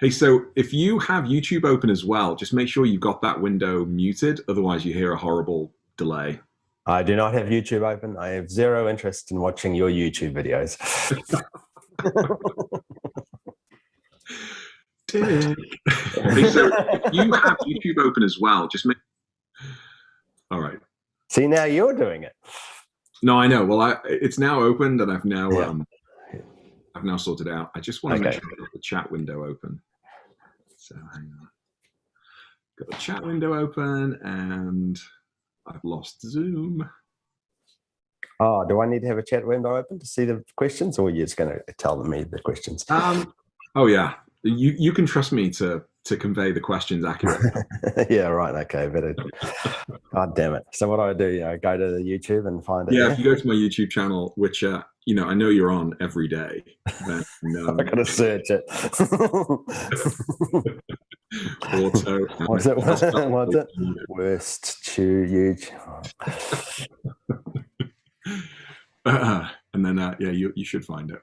Hey, so if you have YouTube open as well, just make sure you've got that window muted. Otherwise, you hear a horrible delay. I do not have YouTube open. I have zero interest in watching your YouTube videos. Dick. Hey, so if you have YouTube open as well, just make. All right. See, now you're doing it. No, I know. Well, it's now opened, and Yeah. I've now sorted it out. I just want to make Okay. sure I've got the chat window open. So hang on. Got the chat window open, and I've lost Zoom. Oh, do I need to have a chat window open to see the questions, or you're just going to tell me the questions? Oh yeah, you can trust me to convey the questions accurately. Yeah, right. Okay, better. God damn it! So what do I do? Go to the YouTube and find it. Yeah, if you go to my YouTube channel, which I know you're on every day, then I gotta search it. Auto. What's it? What's it? Worst huge. And then yeah, you should find it.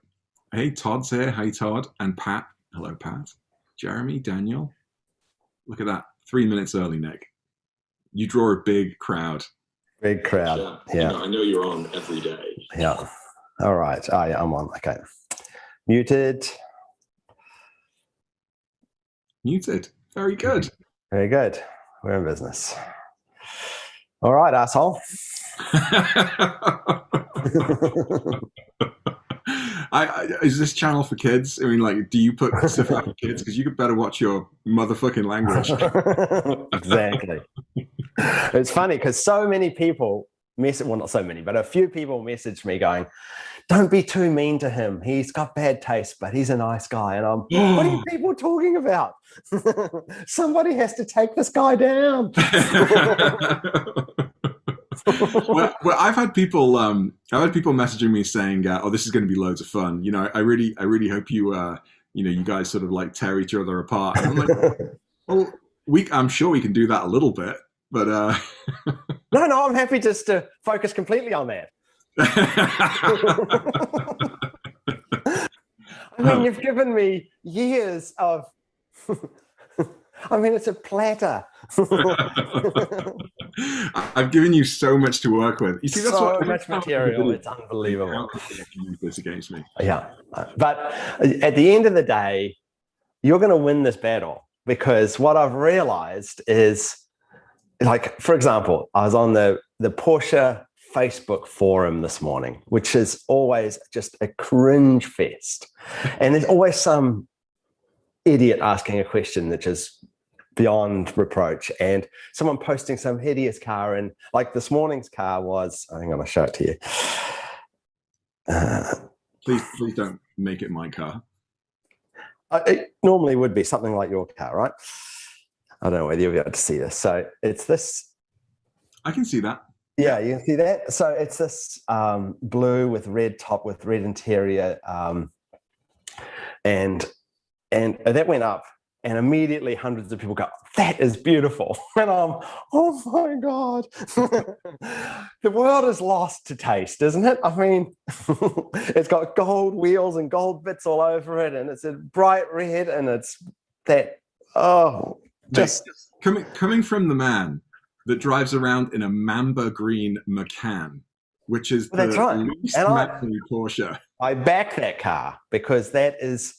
Hey, Todd's here. Hey, Todd and Pat. Hello, Pat. Jeremy, Daniel. Look at that. 3 minutes early, Nick. You draw a big crowd. Big crowd. Yeah. I know you're on every day. Yeah. All right. Oh, yeah, I'm on. Okay. Muted. Muted. Very good. Very good. We're in business. All right, asshole. Is this channel for kids? I mean, like, do you put stuff out for kids? Because you could better watch your motherfucking language. Exactly. It's funny because so many people not so many, but a few people messaged me going, don't be too mean to him. He's got bad taste, but he's a nice guy. And I'm, what are you people talking about? Somebody has to take this guy down. well, I've had people messaging me saying, "Oh, this is going to be loads of fun." I really hope you you guys sort of like tear each other apart. And I'm like, well, I'm sure we can do that a little bit, but no, I'm happy just to focus completely on that. I mean, you've given me years of. I mean, it's a platter. I've given you so much to work with. You see, that's so much material. It's unbelievable. How could you use this against me? Yeah, but at the end of the day, you're going to win this battle because what I've realized is, like, for example, I was on the Porsche Facebook forum this morning, which is always just a cringe fest, and there's always some idiot asking a question that is beyond reproach, and someone posting some hideous car, and like this morning's car was, I think I'm gonna show it to you. Please don't make it my car. It normally would be something like your car, right? I don't know whether you'll be able to see this. So it's this. I can see that. Yeah, you can see that. So it's this blue with red top with red interior, and that went up, and immediately hundreds of people go, that is beautiful. And I'm, oh my God. The world is lost to taste, isn't it? I mean, it's got gold wheels and gold bits all over it, and it's a bright red, and it's that, just. Coming from the man that drives around in a Mamba green Macan, which is the least manly Porsche. I back that car because that is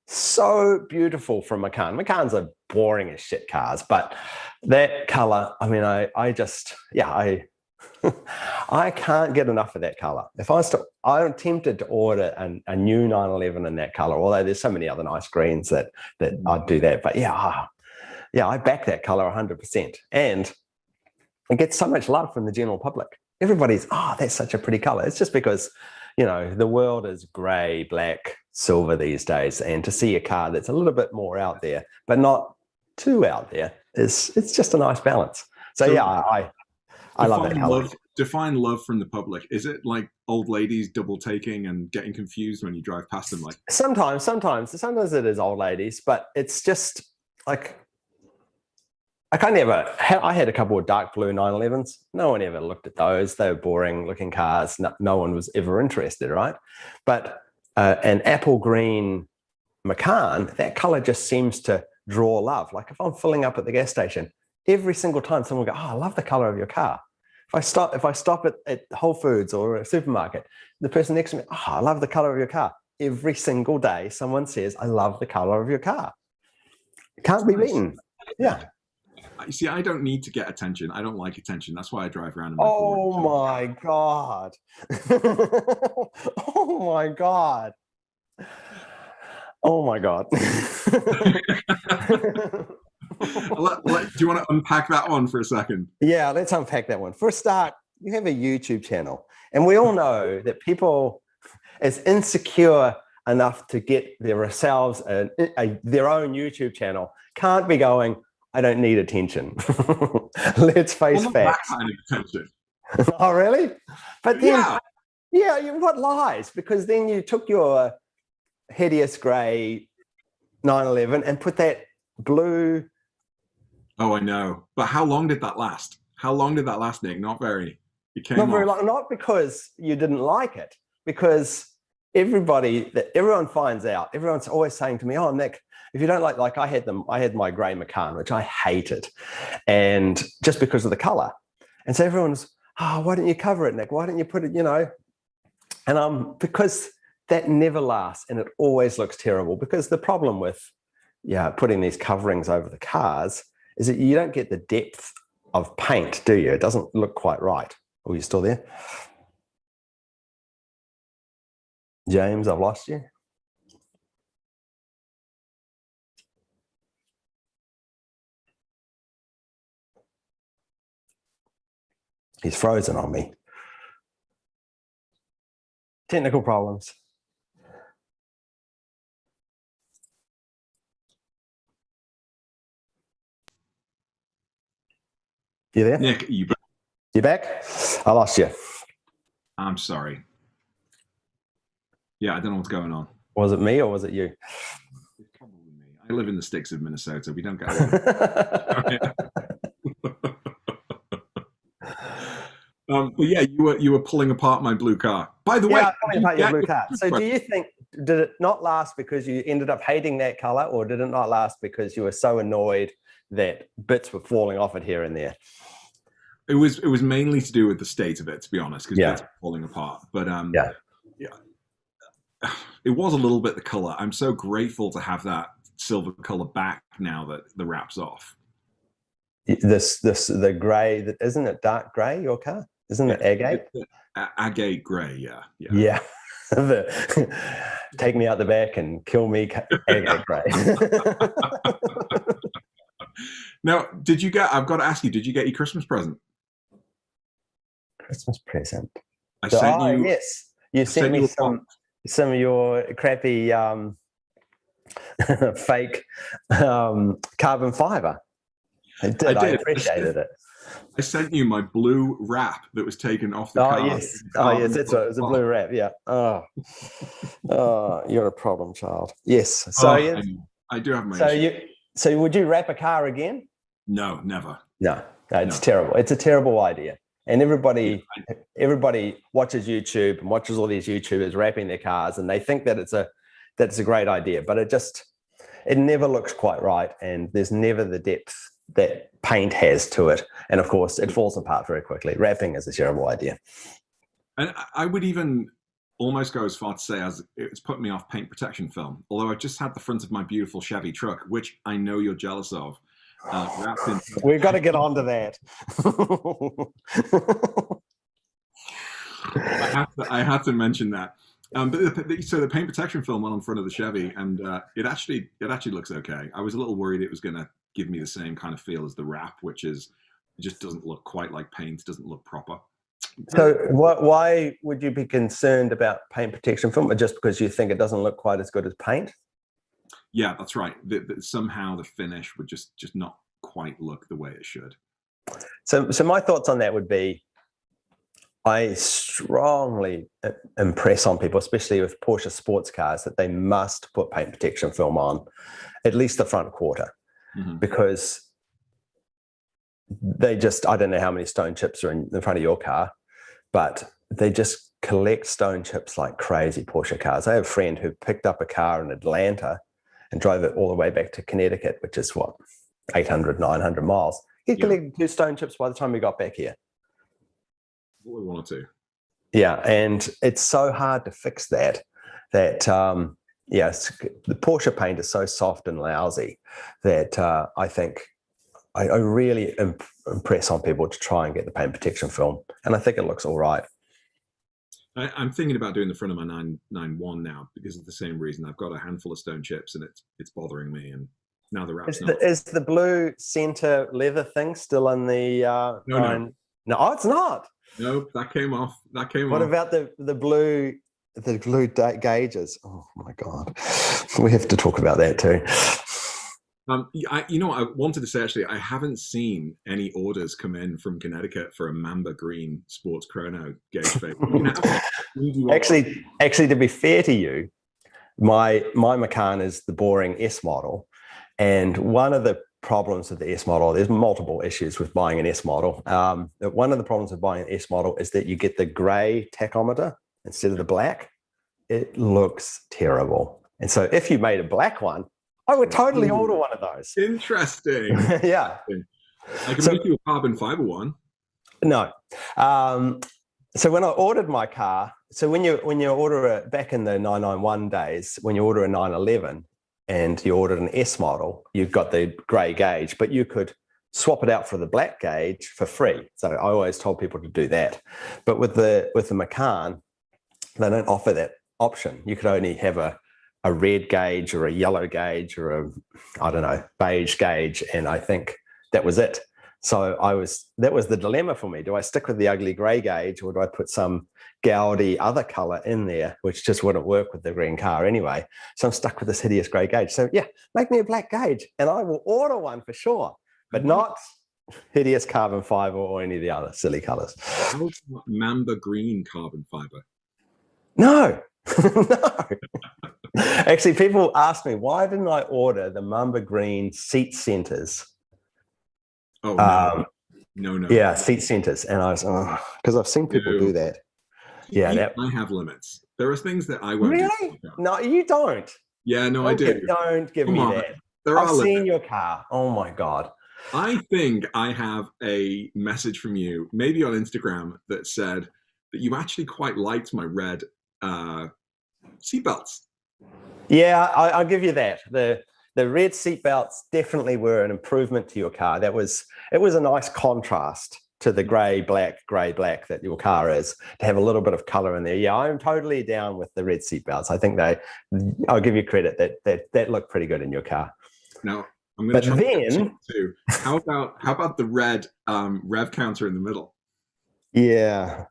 so beautiful from Macan. Macans are boring as shit cars, but that color, I mean, I can't get enough of that color. I'm tempted to order a new 911 in that color, although there's so many other nice greens that I'd do that. But yeah, I back that color 100%. And it gets so much love from the general public. Everybody's, that's such a pretty color. It's just because, the world is gray, black, silver these days, and to see a car that's a little bit more out there but not too out there it's just a nice balance. So yeah, I love that color. Define love from the public. Is it like old ladies double taking and getting confused when you drive past them? Like sometimes it is old ladies, but it's just like I had a couple of dark blue 911s. No one ever looked at those. They were boring looking cars. No one was ever interested, right? But an apple green Macan, that color just seems to draw love. Like if I'm filling up at the gas station, every single time someone will go, oh, I love the color of your car. If I stop at Whole Foods or a supermarket, the person next to me, oh, I love the color of your car. Every single day, someone says, I love the color of your car. Can't be beaten. Yeah. You see, I don't need to get attention. I don't like attention. That's why I drive around in my Oh my God. Oh my God. Oh my God. Do you want to unpack that one for a second? Yeah, let's unpack that one. For a start, you have a YouTube channel, and we all know that people is insecure enough to get themselves their own YouTube channel can't be going, I don't need attention. Let's face facts. That kind of attention. Oh, really? But then, what lies? Because then you took your hideous grey 911 and put that blue. Oh, I know. But how long did that last? How long did that last, Nick? Not very. It came Not very off. long. Not because you didn't like it, because everyone finds out. Everyone's always saying to me, "Oh, Nick, if you don't like I had my grey Macan, which I hated, and just because of the color." And so everyone's, "Oh, why don't you cover it, Nick? Why don't you put it?" And because that never lasts, and it always looks terrible. Because the problem with putting these coverings over the cars is that you don't get the depth of paint, do you? It doesn't look quite right. Oh, you still there? James, I've lost you. He's frozen on me. Technical problems. You there? Nick, you back? I lost you. I'm sorry. Yeah, I don't know what's going on. Was it me or was it you? It's probably me. I live in the sticks of Minnesota. We don't get but yeah, you were pulling apart my blue car. By the way, pulling apart your blue car. So do you think, did it not last because you ended up hating that color, or did it not last because you were so annoyed that bits were falling off it here and there? It was mainly to do with the state of it, to be honest, because bits were falling apart. But it was a little bit the color. I'm so grateful to have that silver color back now that the wrap's off. The gray, isn't it dark gray, your car? Isn't it agate? Agate gray, yeah. Take me out the back and kill me, agate gray. Now, I've got to ask you, did you get your Christmas present? Christmas present? I sent you. Yes. You sent me some of your crappy fake carbon fiber. I did. I appreciated it. I sent you my blue wrap that was taken off the car. Yes. Yes, that's right. It was a blue wrap, yeah. Oh, you're a problem child. Yes. So I do have my issue. So would you wrap a car again? No, never. No, it's terrible. It's a terrible idea. And everybody watches YouTube and watches all these YouTubers wrapping their cars, and they think that that's a great idea, but it never looks quite right, and there's never the depth that paint has to it. And of course, it falls apart very quickly. Wrapping is a terrible idea. And I would even almost go as far to say as it's put me off paint protection film. Although I just had the front of my beautiful Chevy truck, which I know you're jealous of. We've got to get on to that. I had to mention that. So the paint protection film went on front of the Chevy, and it actually looks okay. I was a little worried it was going to give me the same kind of feel as the wrap, which is it just doesn't look quite like paint, doesn't look proper. So why would you be concerned about paint protection film? Just because you think it doesn't look quite as good as paint? Yeah, that's right. Somehow the finish would just not quite look the way it should. So my thoughts on that would be, I strongly impress on people, especially with Porsche sports cars, that they must put paint protection film on at least the front quarter, because they just, I don't know how many stone chips are in front of your car, but they just collect stone chips like crazy, Porsche cars. I have a friend who picked up a car in Atlanta and drove it all the way back to Connecticut, which is what, 800, 900 miles. He collected 2 stone chips by the time we got back here. Or 1 or 2. Yeah, and it's so hard to fix that the Porsche paint is so soft and lousy that I think I really impress on people to try and get the paint protection film, and I think it looks all right. I'm thinking about doing the front of my 991 now because of the same reason. I've got a handful of stone chips and it's bothering me, and now the wrap's not. Is the blue center leather thing still in the No, it's not. Nope, that came off. What about the blue gauges? Oh my God, we have to talk about that too. I wanted to say, actually, I haven't seen any orders come in from Connecticut for a Mamba Green Sports Chrono gauge fake. Actually, to be fair to you, my Macan is the boring S model, and one of the problems with the S model, there's multiple issues with buying an S model. One of the problems with buying an S model is that you get the gray tachometer instead of the black. It looks terrible, and so if you made a black one, I would totally order one of those. Interesting. Yeah. I can make you a carbon fiber one. No. So when I ordered my car, so when you order it back in the 991 days, when you order a 911 and you ordered an S model, you've got the grey gauge, but you could swap it out for the black gauge for free. So I always told people to do that. But with the Macan, they don't offer that option. You could only have a red gauge or a yellow gauge or a beige gauge, and I think that was it. So that was the dilemma for me. Do I stick with the ugly grey gauge, or do I put some gaudy other colour in there, which just wouldn't work with the green car anyway? So I'm stuck with this hideous grey gauge. So yeah, make me a black gauge and I will order one for sure, but not hideous carbon fibre or any of the other silly colours. Mamba Green carbon fibre? No. No. Actually, people ask me, why didn't I order the Mamba Green seat centers? Oh, no. Yeah, seat centers. And I was, because I've seen people do that. Yeah. I have limits. There are things that I won't do. Really? No, you don't. Yeah, no, I do. Don't give me that. I've seen your car. Oh, my God. I think I have a message from you, maybe on Instagram, that said that you actually quite liked my red seatbelts. Yeah, I'll give you that. The red seatbelts definitely were an improvement to your car. It was a nice contrast to the grey black that your car is, to have a little bit of color in there. Yeah, I'm totally down with the red seatbelts. I think I'll give you credit that looked pretty good in your car. Now I'm going to try too. How about the red rev counter in the middle? Yeah.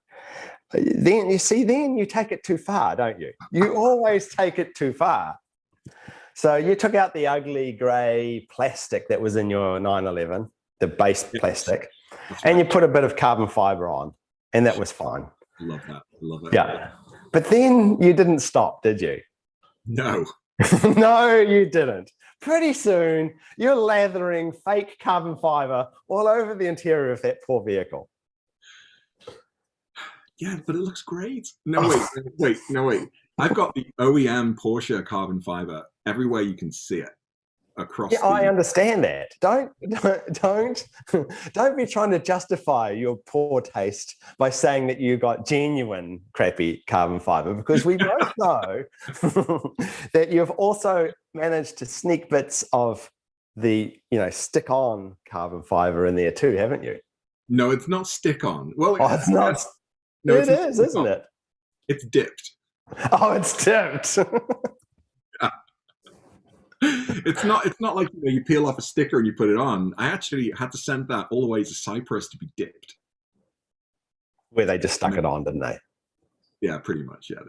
Then you take it too far, don't you? You always take it too far. So you took out the ugly grey plastic that was in your 911, the base plastic, and you put a bit of carbon fibre on, and that was fine. I love that. Yeah. But then you didn't stop, did you? No. No, you didn't. Pretty soon, you're lathering fake carbon fibre all over the interior of that poor vehicle. Yeah, but it looks great. No, wait. I've got the OEM Porsche carbon fiber everywhere you can see it across. Yeah, I understand that. Don't be trying to justify your poor taste by saying that you got genuine crappy carbon fiber, because we both know that you've also managed to sneak bits of the stick-on carbon fiber in there too, haven't you? No, it's not stick-on. Well, it's not. No, it is, isn't it? It's dipped. Oh, it's dipped. It's not like you peel off a sticker and you put it on. I actually had to send that all the way to Cyprus to be dipped. Where they just stuck it on, didn't they? Yeah, pretty much. Yeah.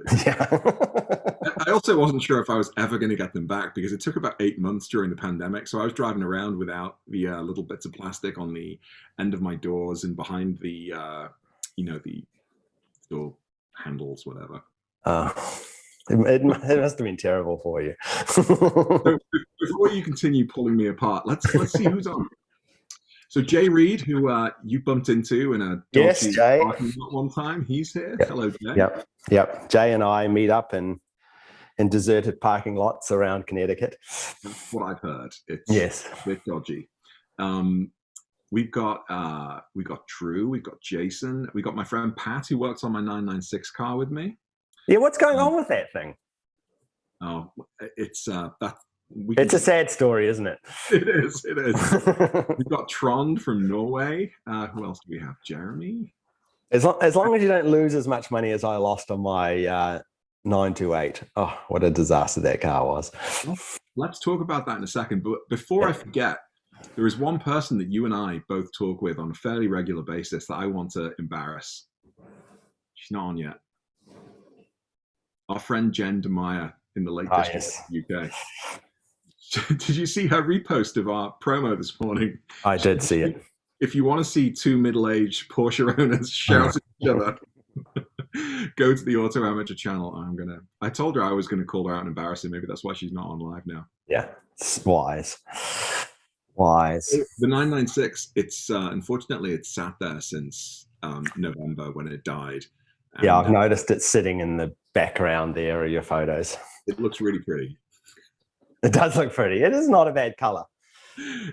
I also wasn't sure if I was ever going to get them back, because it took about 8 months during the pandemic. So I was driving around without the little bits of plastic on the end of my doors and behind the the door handles, whatever. It must have been terrible for you. So before you continue pulling me apart, let's see who's on. So Jay Reed, who you bumped into in a parking lot one time, he's here. Yep. Hello, Jay. Yep. Jay and I meet up in in deserted parking lots around Connecticut. That's what I've heard. It's Yes. a bit dodgy. We've got Drew, we've got Jason, we got my friend Pat who works on my 996 car with me. Yeah, what's going on with that thing? Oh, it's it's a sad story, isn't it? It is. We've got Trond from Norway. Who else do we have? Jeremy. As long as you don't lose as much money as I lost on my 928. Oh, what a disaster that car was. Let's talk about that in a second. But before I forget, there is one person that you and I both talk with on a fairly regular basis that I want to embarrass. She's not on yet. Our friend Jen DeMeyer in the Lake District of the UK. Did you see her repost of our promo this morning? I did see it. If you want to see two middle-aged Porsche owners shout at each other, go to the Auto Amateur channel. I told her I was going to call her out and embarrass her. Maybe that's why she's not on live now. Yeah, it's wise. The 996, it's unfortunately it's sat there since November when it died. And, I've noticed it sitting in the background there of your photos. It looks really pretty. It does look pretty. It is not a bad color.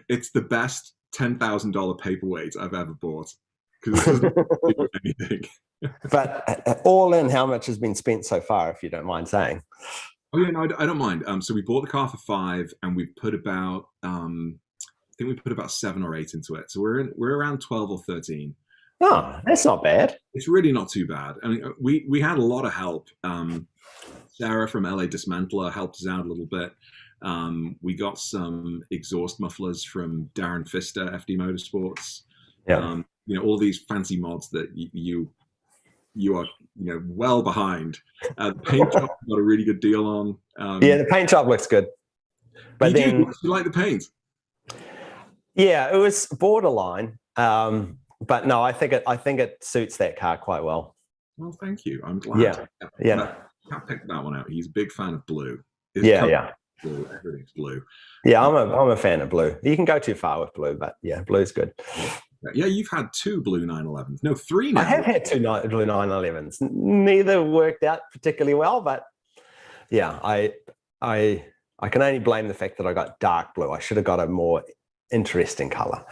It's the best $10,000 paperweight I've ever bought because it doesn't do anything. But all in, how much has been spent so far, if you don't mind saying? Oh yeah, no, I don't mind. So we bought the car for $5,000, and we put about I think we put about 7 or 8 into it. So we're around 12 or 13. Oh, that's not bad. It's really not too bad. I mean, we had a lot of help. Sarah from LA Dismantler helped us out a little bit. We got some exhaust mufflers from Darren Pfister, FD Motorsports. Yeah. All these fancy mods that you are well behind. The paint job got a really good deal on. Yeah, the paint job looks good. But you like the paint? Yeah, it was borderline. But no, I think it suits that car quite well. Well, thank you. I'm glad. Yeah. Can't pick that one out. He's a big fan of blue. Yeah. Blue. Everything's blue. Yeah, I'm a fan of blue. You can go too far with blue, but yeah, blue's good. Yeah, you've had 2 blue 911s. No, 3 now. I have had 2 blue 911s. Neither worked out particularly well, but yeah, I can only blame the fact that I got dark blue. I should have got a more interesting color.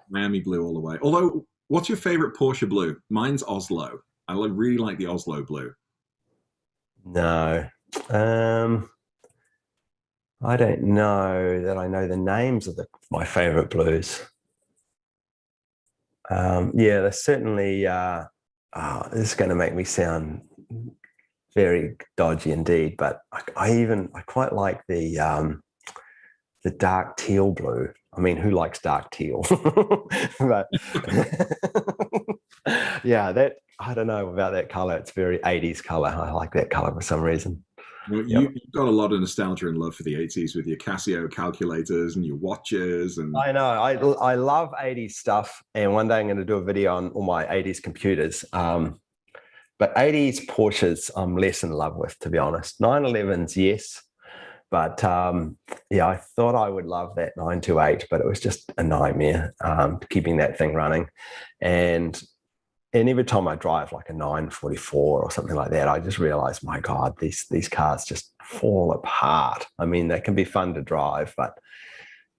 Miami blue all the way. Although, what's your favorite Porsche blue? Mine's Oslo. I really like the Oslo blue. No. I don't know that I know the names of my favorite blues. Yeah, there's certainly, this is going to make me sound very dodgy indeed, but I quite like the dark teal blue. I mean, who likes dark teal? But yeah, I don't know about that color. It's very 80s color. I like that color for some reason. Well, you've got a lot of nostalgia and love for the 80s with your Casio calculators and your watches. And I know. I love 80s stuff. And one day I'm going to do a video on all my 80s computers. But 80s Porsches I'm less in love with, to be honest. 911s, yes. But yeah, I thought I would love that 928, but it was just a nightmare keeping that thing running. And every time I drive like a 944 or something like that, I just realize, my God, these cars just fall apart. I mean, they can be fun to drive, but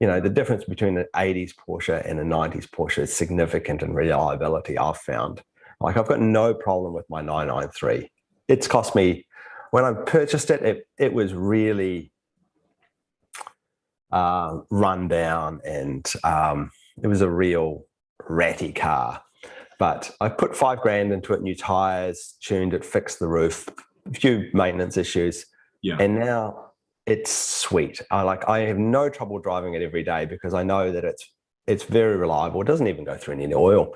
the difference between an 80s Porsche and a 90s Porsche is significant in reliability, I've found. Like, I've got no problem with my 993. It's cost me, when I purchased it, it was really run down, and it was a real ratty car. But I put $5,000 into it, new tires, tuned it, fixed the roof, a few maintenance issues. Yeah. And now it's sweet. I have no trouble driving it every day because I know that it's very reliable. It doesn't even go through any oil.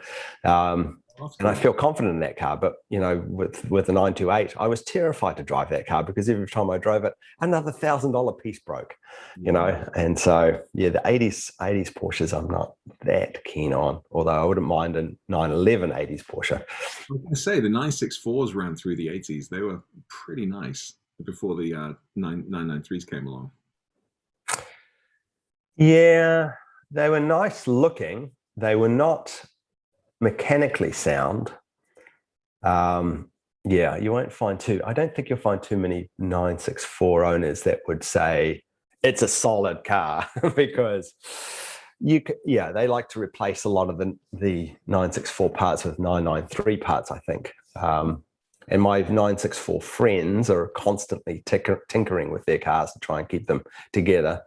And I feel confident in that car. But, with the 928, I was terrified to drive that car because every time I drove it, another $1,000 piece broke, And so, yeah, the 80s Porsches I'm not that keen on, although I wouldn't mind a 911 80s Porsche. I was going to say, the 964s ran through the 80s. They were pretty nice before the 993s came along. Yeah, they were nice looking. They were not mechanically sound. Yeah, you won't find I don't think you'll find too many 964 owners that would say it's a solid car because they like to replace a lot of the 964 parts with 993 parts, I think. And my 964 friends are constantly tinkering with their cars to try and keep them together.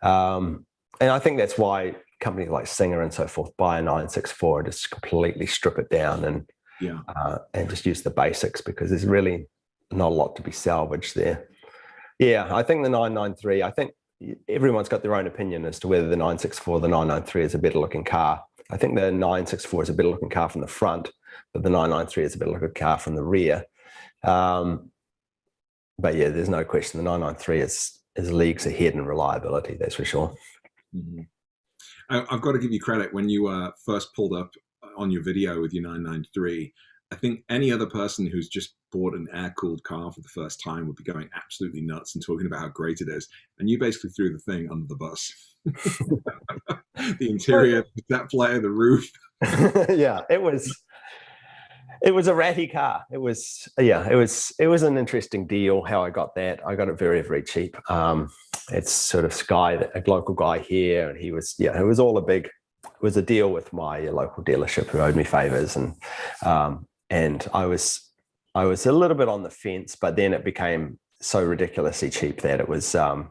And I think that's why companies like Singer and so forth buy a 964 and just completely strip it down and just use the basics, because there's really not a lot to be salvaged there. Yeah, I think the 993, I think everyone's got their own opinion as to whether the 964 or the 993 is a better looking car. I think the 964 is a better looking car from the front, but the 993 is a better looking car from the rear. But yeah, there's no question the 993 is leagues ahead in reliability, that's for sure. Mm-hmm. I've got to give you credit. When you first pulled up on your video with your 993, I think any other person who's just bought an air-cooled car for the first time would be going absolutely nuts and talking about how great it is. And you basically threw the thing under the bus. The interior, that player, the roof. Yeah, it was a ratty car. It was an interesting deal how I got that. I got it very, very cheap. It's sort of Sky, a local guy here, and it was a deal with my local dealership who owed me favors, and I was a little bit on the fence, but then it became so ridiculously cheap that it was a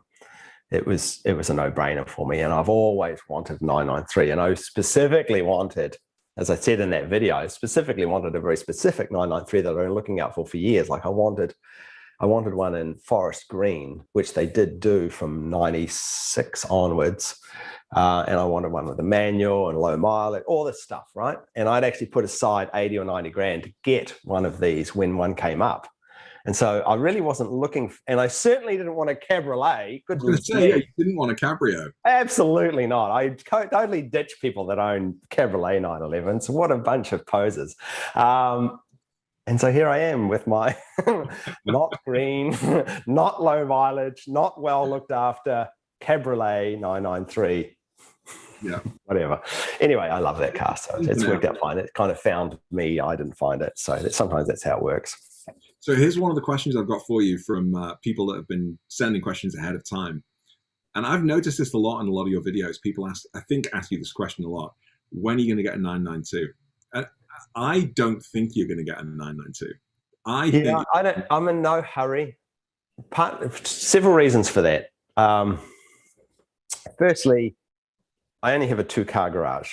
no-brainer for me. And I've always wanted 993, and I specifically wanted, as I said in that video, I specifically wanted a very specific 993 that I've been looking out for years. Like I wanted one in forest green, which they did do from 96 onwards. And I wanted one with a manual and low mileage, all this stuff, right? And I'd actually put aside 80 or 90 grand to get one of these when one came up. And so I really wasn't looking, and I certainly didn't want a cabriolet. I was going to say, yeah, you didn't want a cabrio. Absolutely not. I totally ditch people that own cabriolet 911s. What a bunch of posers. And so here I am with my not green, not low mileage, not well looked after cabriolet 993. Yeah. Whatever. Anyway, I love that car. So it's worked out fine. It kind of found me. I didn't find it. So sometimes that's how it works. So here's one of the questions I've got for you from people that have been sending questions ahead of time. And I've noticed this a lot in a lot of your videos. People ask you this question a lot. When are you going to get a 992? And I don't think you're going to get a 992. I'm in no hurry. Several reasons for that. Firstly, I only have a 2-car garage.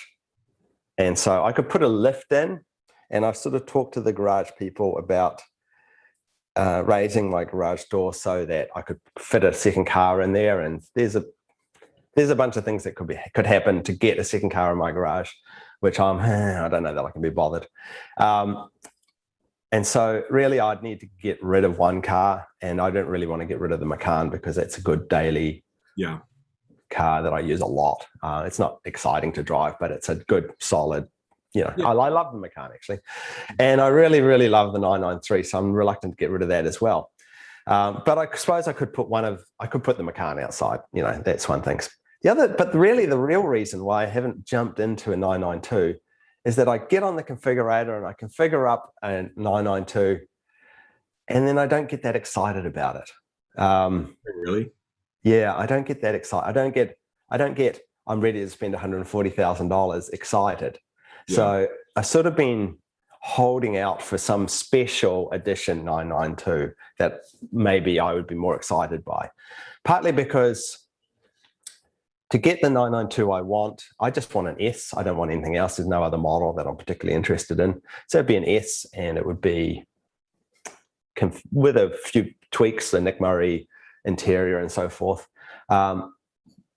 And so I could put a lift in, and I've sort of talked to the garage people about raising my garage door so that I could fit a second car in there. And there's a bunch of things that could happen to get a second car in my garage, which I don't know that I can be bothered. And so really I'd need to get rid of one car, and I don't really want to get rid of the Macan because it's a good daily car that I use a lot. It's not exciting to drive, but it's a good solid, I love the Macan actually. And I really, really love the 993. So I'm reluctant to get rid of that as well. But I suppose I could put the Macan outside, that's one thing. But really the real reason why I haven't jumped into a 992 is that I get on the configurator and I configure up a 992, and then I don't get that excited about it. Really? Yeah, I don't get that excited. I don't get I'm ready to spend $140,000 excited. Yeah. So I've sort of been holding out for some special edition 992 that maybe I would be more excited by. Partly because to get the 992 I just want an S. I don't want anything else. There's no other model that I'm particularly interested in. So it'd be an S, and it would be with a few tweaks, the Nick Murray interior and so forth.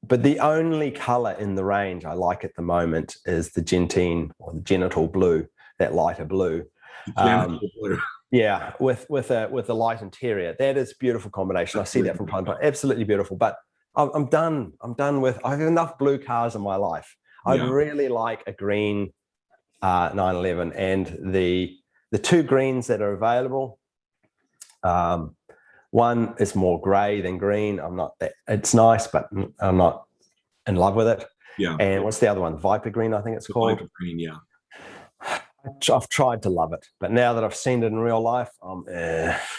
But the only color in the range I like at the moment is the Gentine or the genital blue, that lighter blue. Blue. Yeah, with a light interior. That is a beautiful combination. I see that from time to time. Absolutely beautiful. But I'm done. I have enough blue cars in my life. I'd really like a green 911, and the two greens that are available. One is more gray than green. It's nice, but I'm not in love with it. Yeah. And what's the other one? Viper green, I think it's called. Viper green, yeah. I've tried to love it, but now that I've seen it in real life,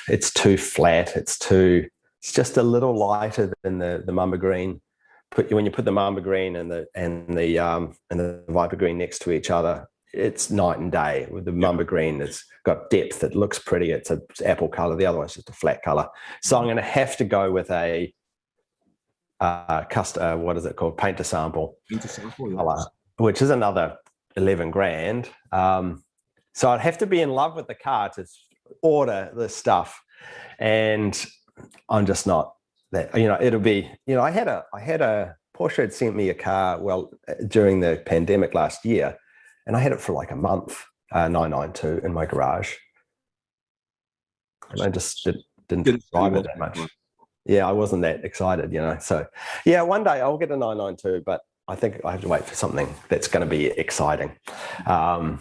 it's too flat. It's just a little lighter than the Mamba Green. When you put the Mamba Green and the Viper Green next to each other, it's night and day. With the Mamba Green, it's got depth. It looks pretty. It's an apple color. The other one's just a flat color. So I'm going to have to go with a what is it called? Paint to sample. Paint to sample, yes. Color, which is another 11 grand. So I'd have to be in love with the car to order this stuff, and I'm just not that. It'll be. I had a Porsche had sent me a car during the pandemic last year, and I had it for like a month, 992 in my garage, and I just didn't drive it that much. Yeah, I wasn't that excited, So yeah, one day I'll get a 992, but I think I have to wait for something that's going to be exciting. I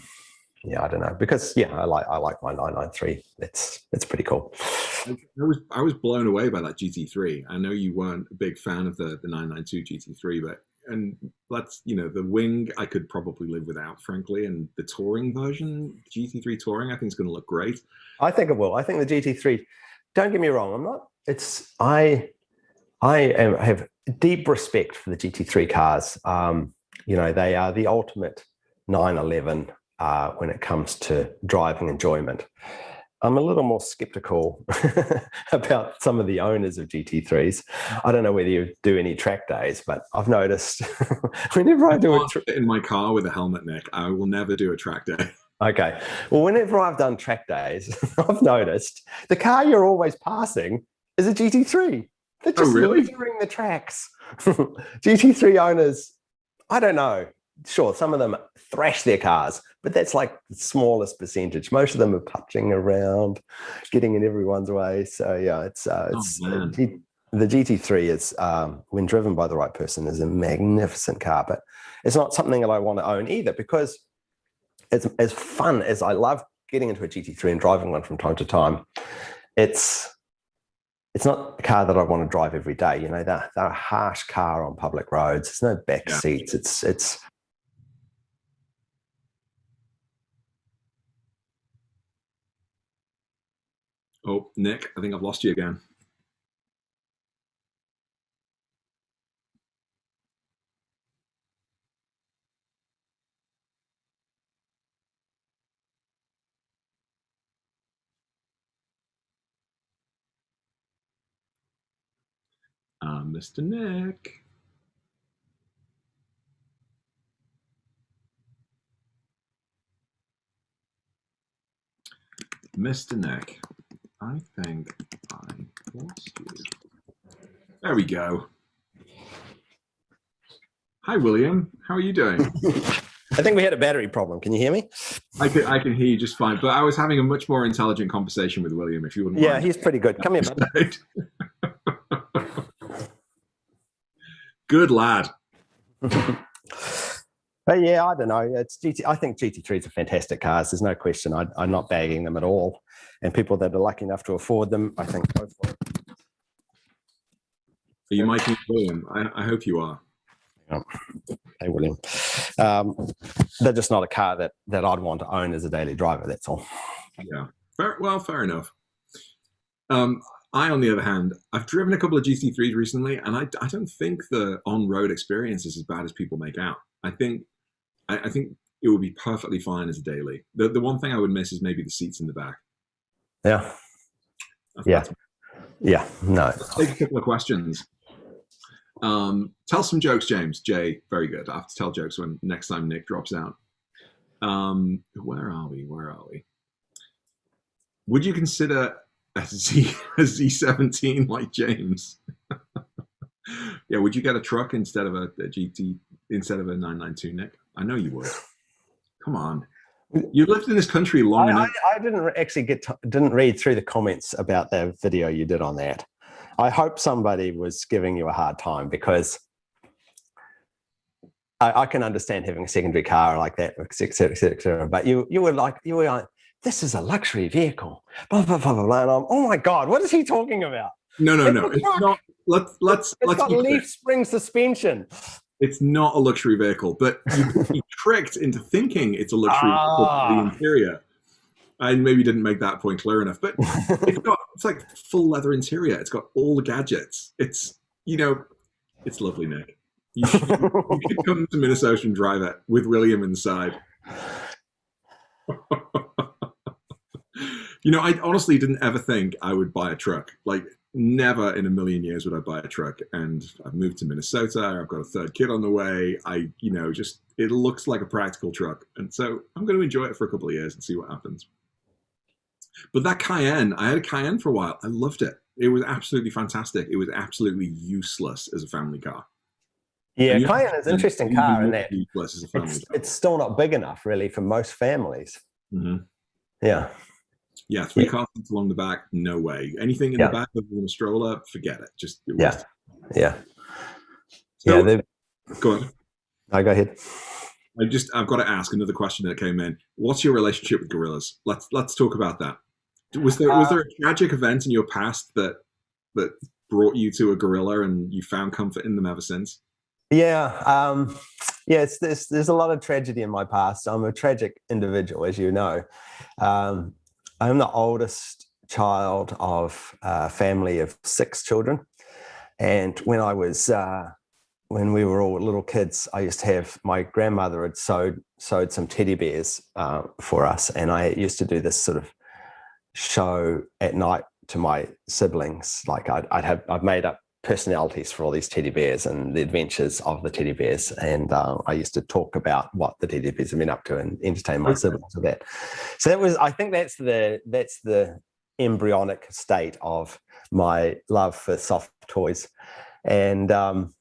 don't know, because I like my 993. It's pretty cool. I was blown away by that GT3. I know you weren't a big fan of the 992 GT3, but that's the wing I could probably live without, frankly, and the touring version, GT3 touring, I think is going to look great. I think it will. I think the GT3. Don't get me wrong. I'm not. I have deep respect for the GT3 cars. They are the ultimate 911 when it comes to driving enjoyment. I'm a little more skeptical about some of the owners of GT3s. I don't know whether you do any track days, but I've noticed whenever I do in my car with a helmet, Nick, I will never do a track day. Okay. Well, whenever I've done track days, I've noticed the car you're always passing is a GT3. They're just littering the tracks. GT3 owners, I don't know. Sure, some of them thrash their cars, but that's like the smallest percentage. Most of them are punching around, getting in everyone's way. So yeah, the GT3 is, when driven by the right person, is a magnificent car, but it's not something that I want to own either, because it's as fun as I love getting into a GT3 and driving one from time to time. It's not a car that I want to drive every day. They're a harsh car on public roads. There's no back seats. It's Oh, Nick, I think I've lost you again. Mr. Nick. Mr. Nick, I think I lost you. There we go. Hi, William. How are you doing? I think we had a battery problem. Can you hear me? I can hear you just fine, but I was having a much more intelligent conversation with William, if you wouldn't mind. Yeah, he's pretty good. Come here, bud. Good lad. But yeah, I don't know. I think GT3s are fantastic cars. There's no question. I'm not bagging them at all. And people that are lucky enough to afford them, I think go for it. Are you miking William? I hope you are. Yeah. Hey, William. They're just not a car that I'd want to own as a daily driver. That's all. Yeah. Fair enough. I, on the other hand, I've driven a couple of GT3s recently, and I don't think the on-road experience is as bad as people make out. I think it would be perfectly fine as a daily. The one thing I would miss is maybe the seats in the back. Yeah. Yeah. No. Take a couple of questions. Tell some jokes, James. Jay, very good. I have to tell jokes when next time Nick drops out. Where are we? Would you consider a Z17 like James? Yeah, would you get a truck instead of a GT, instead of a 992, Nick? I know you would. Come on. You lived in this country long enough. I didn't actually didn't read through the comments about the video you did on that. I hope somebody was giving you a hard time, because I can understand having a secondary car like that, et cetera, et cetera. But you were like, this is a luxury vehicle. Blah, blah, blah, blah, blah. And oh my God, what is he talking about? No. It's not. Let's got leaf spring suspension. It's not a luxury vehicle, but you can be tricked into thinking it's a luxury vehicle by the Ah. interior. I maybe didn't make that point clear enough, but it's like full leather interior. It's got all the gadgets. It's, it's lovely, Nick. You should come to Minnesota and drive it with William inside. I honestly didn't ever think I would buy a truck. Like, never in a million years would I buy a truck. And I've moved to Minnesota. I've got a third kid on the way. It looks like a practical truck. And so I'm going to enjoy it for a couple of years and see what happens. But that Cayenne, I had a Cayenne for a while. I loved it. It was absolutely fantastic. It was absolutely useless as a family car. Yeah, Cayenne is an interesting car in that useless as a family car. It's still not big enough, really, for most families. Mm-hmm. Yeah. Yeah, three car seats along the back, no way. Anything in the back of a stroller, forget it. Just yeah. So, yeah. Go on. No, go ahead. I've got to ask another question that came in. What's your relationship with gorillas? Let's talk about that. Was there a tragic event in your past that brought you to a gorilla and you found comfort in them ever since? Yeah. There's a lot of tragedy in my past. I'm a tragic individual, as you know. I'm the oldest child of a family of 6 children. And when we were all little kids, I used to have, my grandmother had sewed some teddy bears for us. And I used to do this sort of show at night to my siblings. Like I've made up personalities for all these teddy bears and the adventures of the teddy bears. And I used to talk about what the teddy bears have been up to and entertain my siblings with that. So I think that's the embryonic state of my love for soft toys. And I'd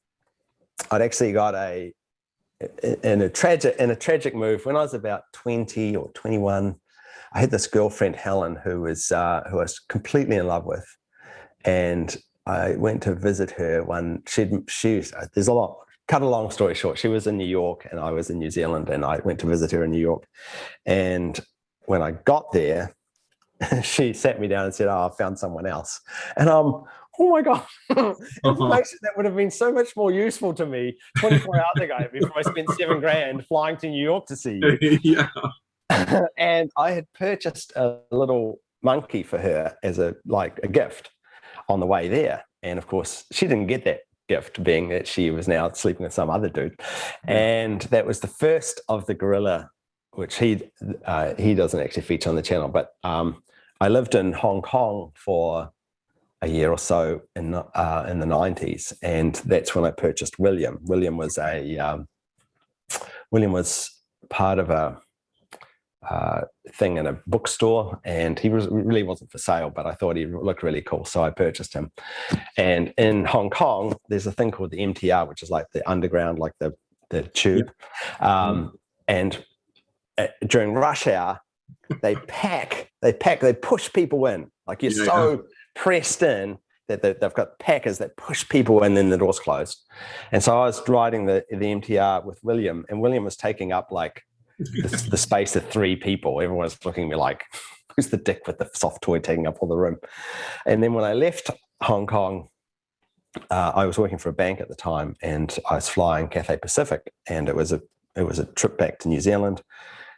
actually got in a tragic move when I was about 20 or 21. I had this girlfriend, Helen, who I was completely in love with, and I went to visit her there's a lot, cut a long story short, she was in New York and I was in New Zealand, and I went to visit her in New York. And when I got there, she sat me down and said, "Oh, I found someone else." And oh my God, information that would have been so much more useful to me 24 hours ago before I spent $7,000 flying to New York to see you. Yeah. And I had purchased a little monkey for her as a gift on the way there. And of course, she didn't get that gift, being that she was now sleeping with some other dude. And that was the first of the gorilla, which he doesn't actually feature on the channel. But I lived in Hong Kong for a year or so in the 90s, and that's when I purchased William. William was part of a thing in a bookstore, and he really wasn't for sale, but I thought he looked really cool, so I purchased him. And in Hong Kong, there's a thing called the MTR, which is like the underground, like the tube. And during rush hour, they push people in. Like you're pressed in that they've got packers that push people in, then the doors closed. And so I was riding the MTR with William, and William was taking up like the space of 3 people. Everyone was looking at me like, who's the dick with the soft toy taking up all the room? And then when I left Hong Kong, I was working for a bank at the time, and I was flying Cathay Pacific, and it was a trip back to New Zealand,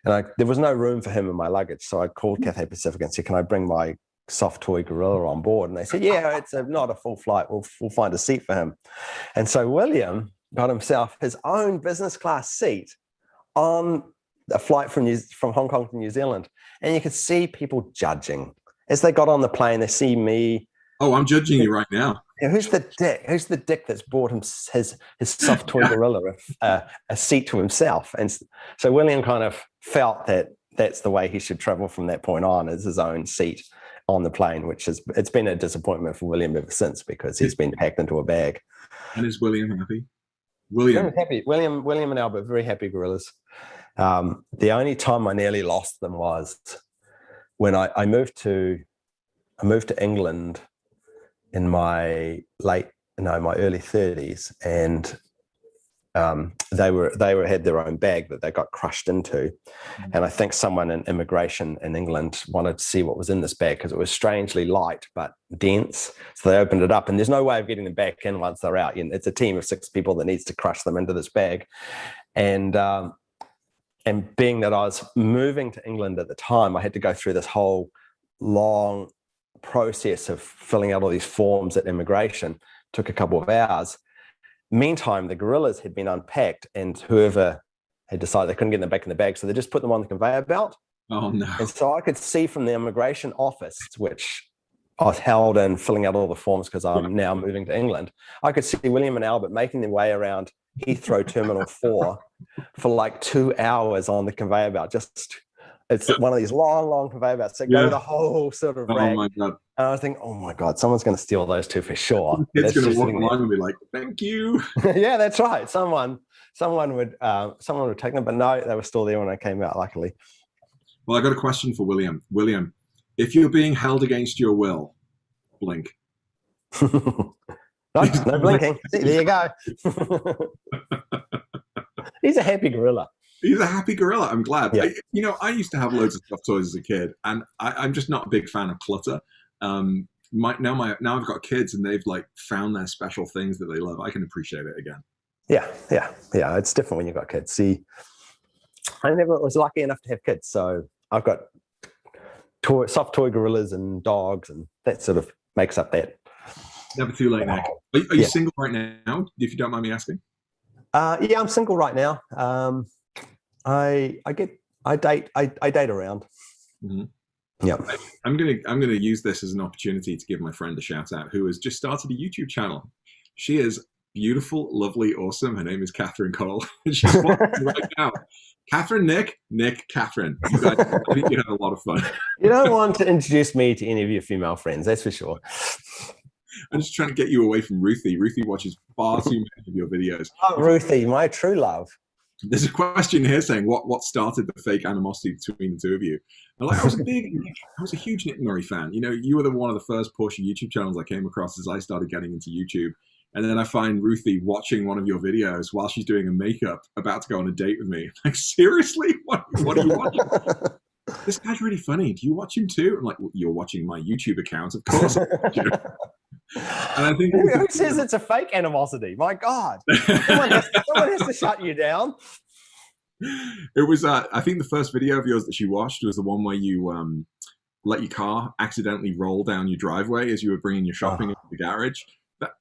and there was no room for him in my luggage. So I called Cathay Pacific and said, "Can I bring my soft toy gorilla on board?" And they said, "Yeah, it's not a full flight. We'll find a seat for him." And so William got himself his own business class seat on a flight from Hong Kong to New Zealand. And you could see people judging as they got on the plane. They see me. Oh, I'm judging you right now. Yeah, who's the dick? Who's the dick that's bought him his soft toy gorilla a seat to himself? And so William kind of felt that that's the way he should travel from that point on, is his own seat on the plane, it's been a disappointment for William ever since, because he's been packed into a bag. And is William happy? William happy. William and Albert, very happy gorillas. The only time I nearly lost them was when I moved to England in my early 30s, and they had their own bag that they got crushed into, and I think someone in immigration in England wanted to see what was in this bag because it was strangely light but dense. So they opened it up, and there's no way of getting them back in once they're out. It's a team of 6 people that needs to crush them into this bag, and being that I was moving to England at the time, I had to go through this whole long process of filling out all these forms at immigration. Took a couple of hours. Meantime, the gorillas had been unpacked, and whoever had decided they couldn't get them back in the bag, so they just put them on the conveyor belt. Oh no! And so I could see from the immigration office, which I was held in filling out all the forms because I'm now moving to England. I could see William and Albert making their way around Heathrow Terminal 4 for like 2 hours on the conveyor belt. It's one of these long conveyor belts that go the whole sort of rag. Oh my God. And I was thinking, oh my God, someone's going to steal those two for sure. It's going to walk along and be like, thank you. Yeah, that's right. Someone would take them, but no, they were still there when I came out, luckily. Well, I got a question for William. William, if you're being held against your will, blink. No blinking. See, there you go. He's a happy gorilla. He's a happy gorilla. I'm glad. Yeah. I used to have loads of stuffed toys as a kid, and I'm just not a big fan of clutter. Now I've got kids, and they've like found their special things that they love. I can appreciate it again. Yeah. It's different when you've got kids. See, I never was lucky enough to have kids, so I've got soft toy gorillas and dogs, and that sort of makes up that. Never too late, Nick. Are you single right now, if you don't mind me asking? Yeah, I'm single right now. I date around. Mm-hmm. Yeah. I'm gonna use this as an opportunity to give my friend a shout out who has just started a YouTube channel. She is beautiful, lovely, awesome. Her name is Catherine Cole. And she's watching right now. Catherine, Nick, Catherine. You guys, I think you had a lot of fun. You don't want to introduce me to any of your female friends, that's for sure. I'm just trying to get you away from Ruthie. Ruthie watches far too many of your videos. Oh, Ruthie, my true love. There's a question here saying what started the fake animosity between the two of you. And I was a huge Nick Murray fan. You were one of the first Porsche YouTube channels I came across as I started getting into YouTube. And then I find Ruthie watching one of your videos while she's doing a makeup, about to go on a date with me. Like, seriously? What are you watching? This guy's really funny. Do you watch him too? I'm like, well, you're watching my YouTube account, of course. And I think who says it's a fake animosity? My God, someone has to shut you down. It was, I think, the first video of yours that she watched was the one where you let your car accidentally roll down your driveway as you were bringing your shopping into the garage.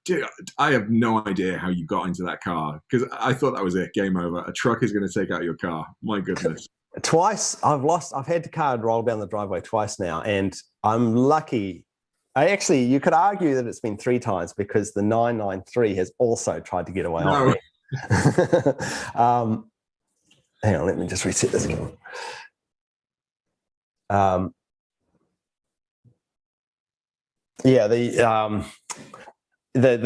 Dude, I have no idea how you got into that car, because I thought that was it. Game over. A truck is going to take out your car. My goodness. Twice I've had the car roll down the driveway twice now, and I'm lucky. You could argue that it's been 3 times, because the 993 has also tried to get away on me. Hang on, let me just reset this again. The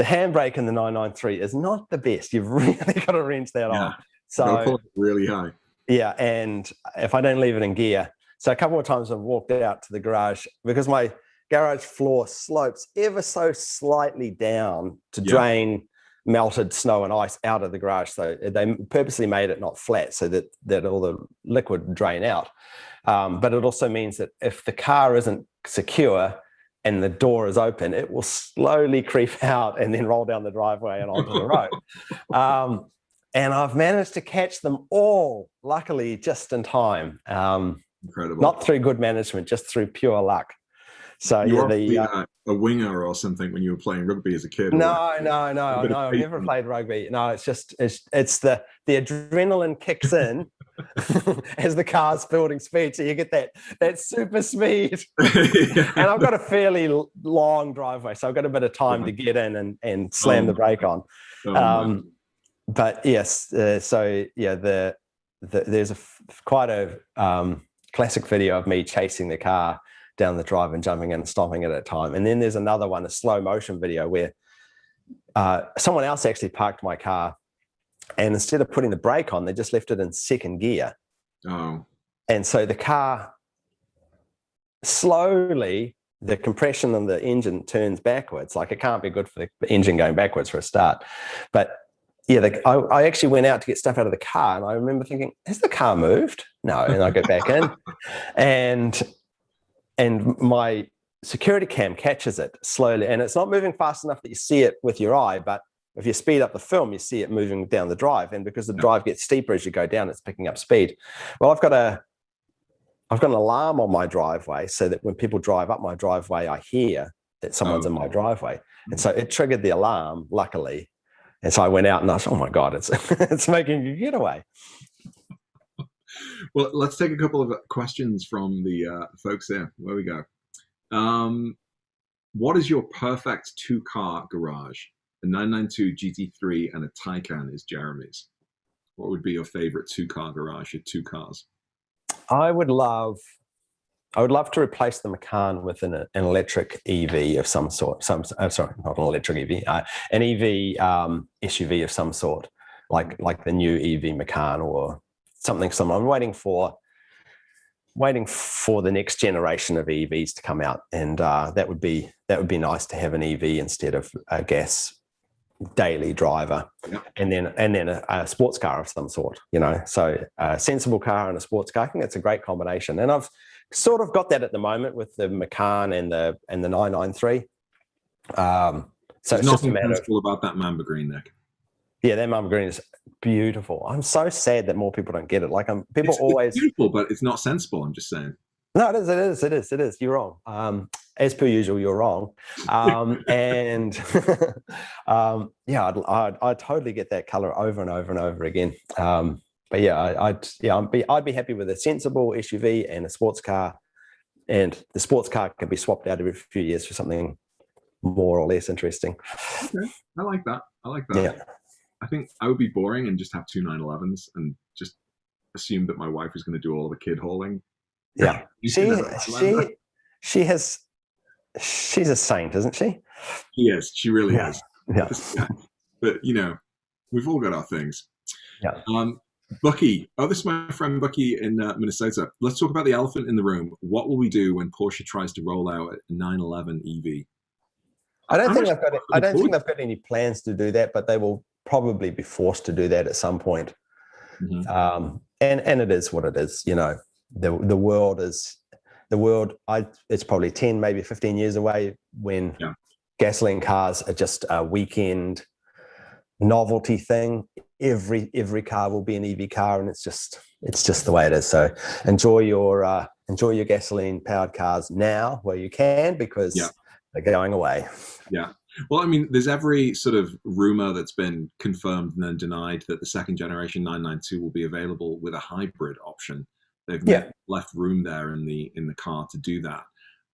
handbrake in the 993 is not the best. You've really got to wrench that on. So really high. Yeah, and if I don't leave it in gear. So a couple of times I've walked out to the garage, because my garage floor slopes ever so slightly down to drain melted snow and ice out of the garage. So they purposely made it not flat so that all the liquid would drain out. But it also means that if the car isn't secure and the door is open, it will slowly creep out and then roll down the driveway and onto the road. And I've managed to catch them all, luckily, just in time. Incredible. Not through good management, just through pure luck. So you were a winger or something when you were playing rugby as a kid. No. I've never played rugby. No, it's the adrenaline kicks in as the car's building speed, so you get that super speed. And I've got a fairly long driveway, so I've got a bit of time to get in and slam the brake on. But yes, there's quite a classic video of me chasing the car down the drive and jumping in and stopping it at a time. And then there's another one, a slow motion video, where someone else actually parked my car, and instead of putting the brake on, they just left it in second gear. Oh. And so the car slowly, the compression on the engine turns backwards. Like, it can't be good for the engine going backwards for a start. But I actually went out to get stuff out of the car, and I remember thinking, has the car moved? No. And I go back in, and my security cam catches it slowly, and it's not moving fast enough that you see it with your eye, but if you speed up the film, you see it moving down the drive. And because the drive gets steeper as you go down, it's picking up speed. Well, I've got an alarm on my driveway so that when people drive up my driveway, I hear that someone's in my driveway. And so it triggered the alarm, luckily. And so I went out and I said, oh my God, it's making a getaway. Well, let's take a couple of questions from the folks there. Where we go. What is your perfect two-car garage? A 992 GT3 and a Taycan is Jeremy's. What would be your favorite two-car garage, your two cars? I would love to replace the Macan with an electric EV of some sort. Sorry, not an electric EV, an EV SUV of some sort, like the new EV Macan or something similar. I'm waiting for the next generation of EVs to come out, and that would be nice to have an EV instead of a gas daily driver. Yep. and then a sports car of some sort, so a sensible car and a sports car. I think that's a great combination, and I've sort of got that at the moment with the Macan and the 993. So there's it's just a matter sensible about that Mamba Green, Nick. Yeah, that Mamba Green is beautiful. I'm so sad that more people don't get it. People it's always beautiful, but it's not sensible. I'm just saying. No, it is. You're wrong. As per usual, you're wrong. And I'd totally get that color over and over and over again. But yeah, I'd be happy with a sensible SUV and a sports car, and the sports car can be swapped out every few years for something more or less interesting. Okay, I like that. Yeah. I think I would be boring and just have two 911s and just assume that my wife is going to do all the kid hauling. Yeah, she's a saint, isn't she? She is. She really is. Yeah. But we've all got our things. Yeah. Bucky. Oh, this is my friend Bucky in Minnesota. Let's talk about the elephant in the room. What will we do when Porsche tries to roll out a 911 EV? I don't think they've got any plans to do that, but they will probably be forced to do that at some point. Mm-hmm. And it is what it is. The world it's probably 10, maybe 15 years away when gasoline cars are just a weekend novelty thing. Every car will be an EV car, and it's just the way it is. So enjoy your gasoline powered cars now where you can, because they're going away. Yeah. Well, I mean, there's every sort of rumor that's been confirmed and then denied that the second generation 992 will be available with a hybrid option. They've left room there in the car to do that.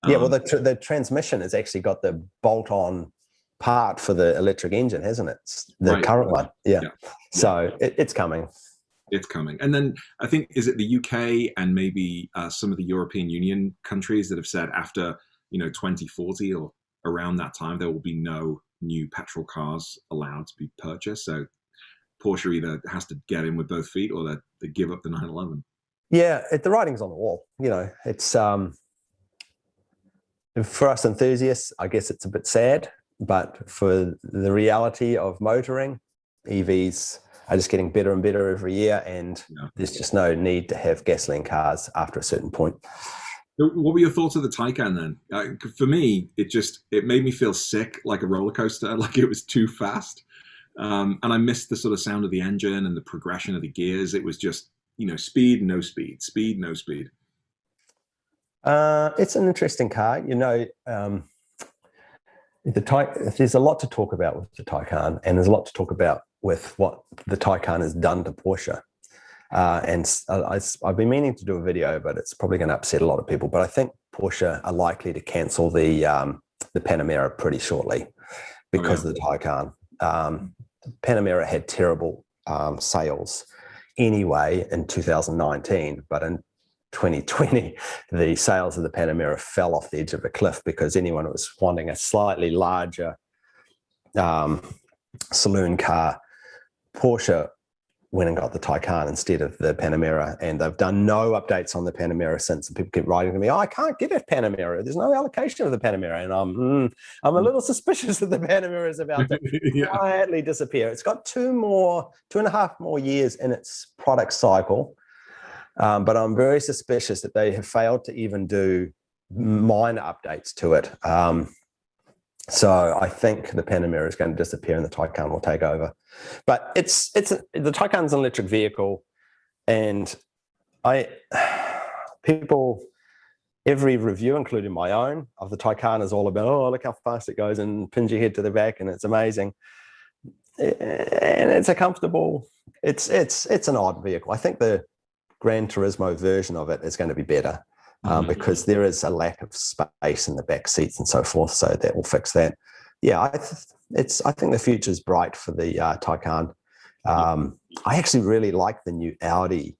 Well, the transmission has actually got the bolt-on part for the electric engine, hasn't it? The current one. Yeah. So it's coming. It's coming. And then I think, is it the UK and maybe some of the European Union countries that have said after 2040 or around that time, there will be no new petrol cars allowed to be purchased. So Porsche either has to get in with both feet, or they give up the 911. Yeah, the writing's on the wall. It's for us enthusiasts, I guess it's a bit sad, but for the reality of motoring, EVs are just getting better and better every year, and there's just no need to have gasoline cars after a certain point. What were your thoughts of the Taycan then? For me, it made me feel sick, like a roller coaster, like it was too fast. And I missed the sort of sound of the engine and the progression of the gears. It was just, speed, no speed, speed, no speed. It's an interesting car. There's a lot to talk about with the Taycan, and there's a lot to talk about with what the Taycan has done to Porsche. And I've been meaning to do a video, but it's probably going to upset a lot of people. But I think Porsche are likely to cancel the Panamera pretty shortly because of the Taycan. Panamera had terrible sales anyway in 2019, but in 2020, the sales of the Panamera fell off the edge of a cliff because anyone who was wanting a slightly larger saloon car, Porsche went and got the Taycan instead of the Panamera, and they've done no updates on the Panamera since. And people keep writing to me, "Oh, I can't get a Panamera. There's no allocation of the Panamera," and I'm a little suspicious that the Panamera is about to quietly disappear. It's got 2.5 more years in its product cycle, but I'm very suspicious that they have failed to even do minor updates to it. So I think the Panamera is going to disappear and the Taycan will take over. But the Taycan's an electric vehicle, and every review, including my own, of the Taycan is all about, oh, look how fast it goes and pins your head to the back, and it's amazing. And it's a comfortable, it's an odd vehicle. I think the Gran Turismo version of it is going to be better. Because there is a lack of space in the back seats and so forth, so that will fix that. Yeah, I think the future is bright for the Taycan. I actually really like the new Audi.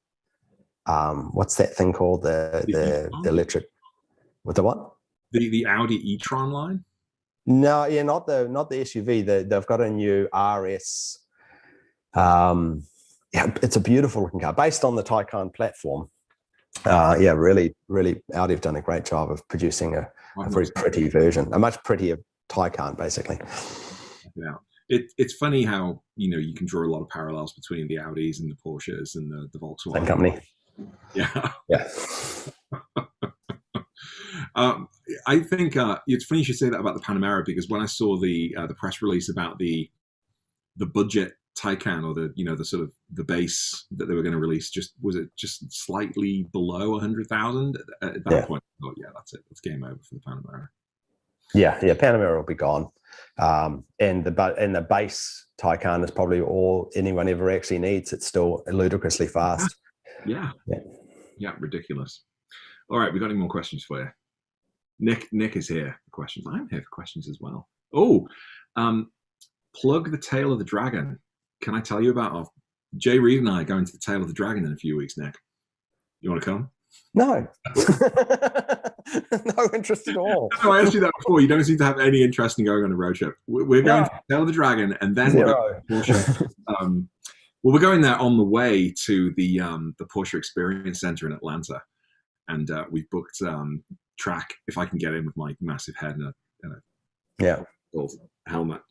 What's that thing called? The electric. With the what? The Audi e-tron line. No, yeah, not the SUV. They've got a new RS. Yeah, it's a beautiful looking car based on the Taycan platform. Yeah, really, Audi have done a great job of producing a very pretty version, a much prettier Taycan, basically. Yeah, it's funny how you can draw a lot of parallels between the Audis and the Porsches and the Volkswagen. Same company. Yeah, yeah. I think it's funny you should say that about the Panamera, because when I saw the press release about the budget Taycan, or the sort of the base that they were going to release, was it just slightly below 100,000 at that point? Oh yeah, that's it. It's game over for the Panamera. Yeah, Panamera will be gone, and the base Taycan is probably all anyone ever actually needs. It's still ludicrously fast. Yeah, ridiculous. All right, we got any more questions for you? Nick is here for questions. I'm here for questions as well. Oh, plug the Tail of the Dragon. Can I tell you about Jay Reed and I are going to the Tail of the Dragon in a few weeks, Nick? You want to come? No. No interest at all. No, I asked you that before. You don't seem to have any interest in going on a road trip. We're going to the Tail of the Dragon, and then we're going there on the way to the Porsche Experience Center in Atlanta, and we've booked track if I can get in with my massive head and a gold helmet.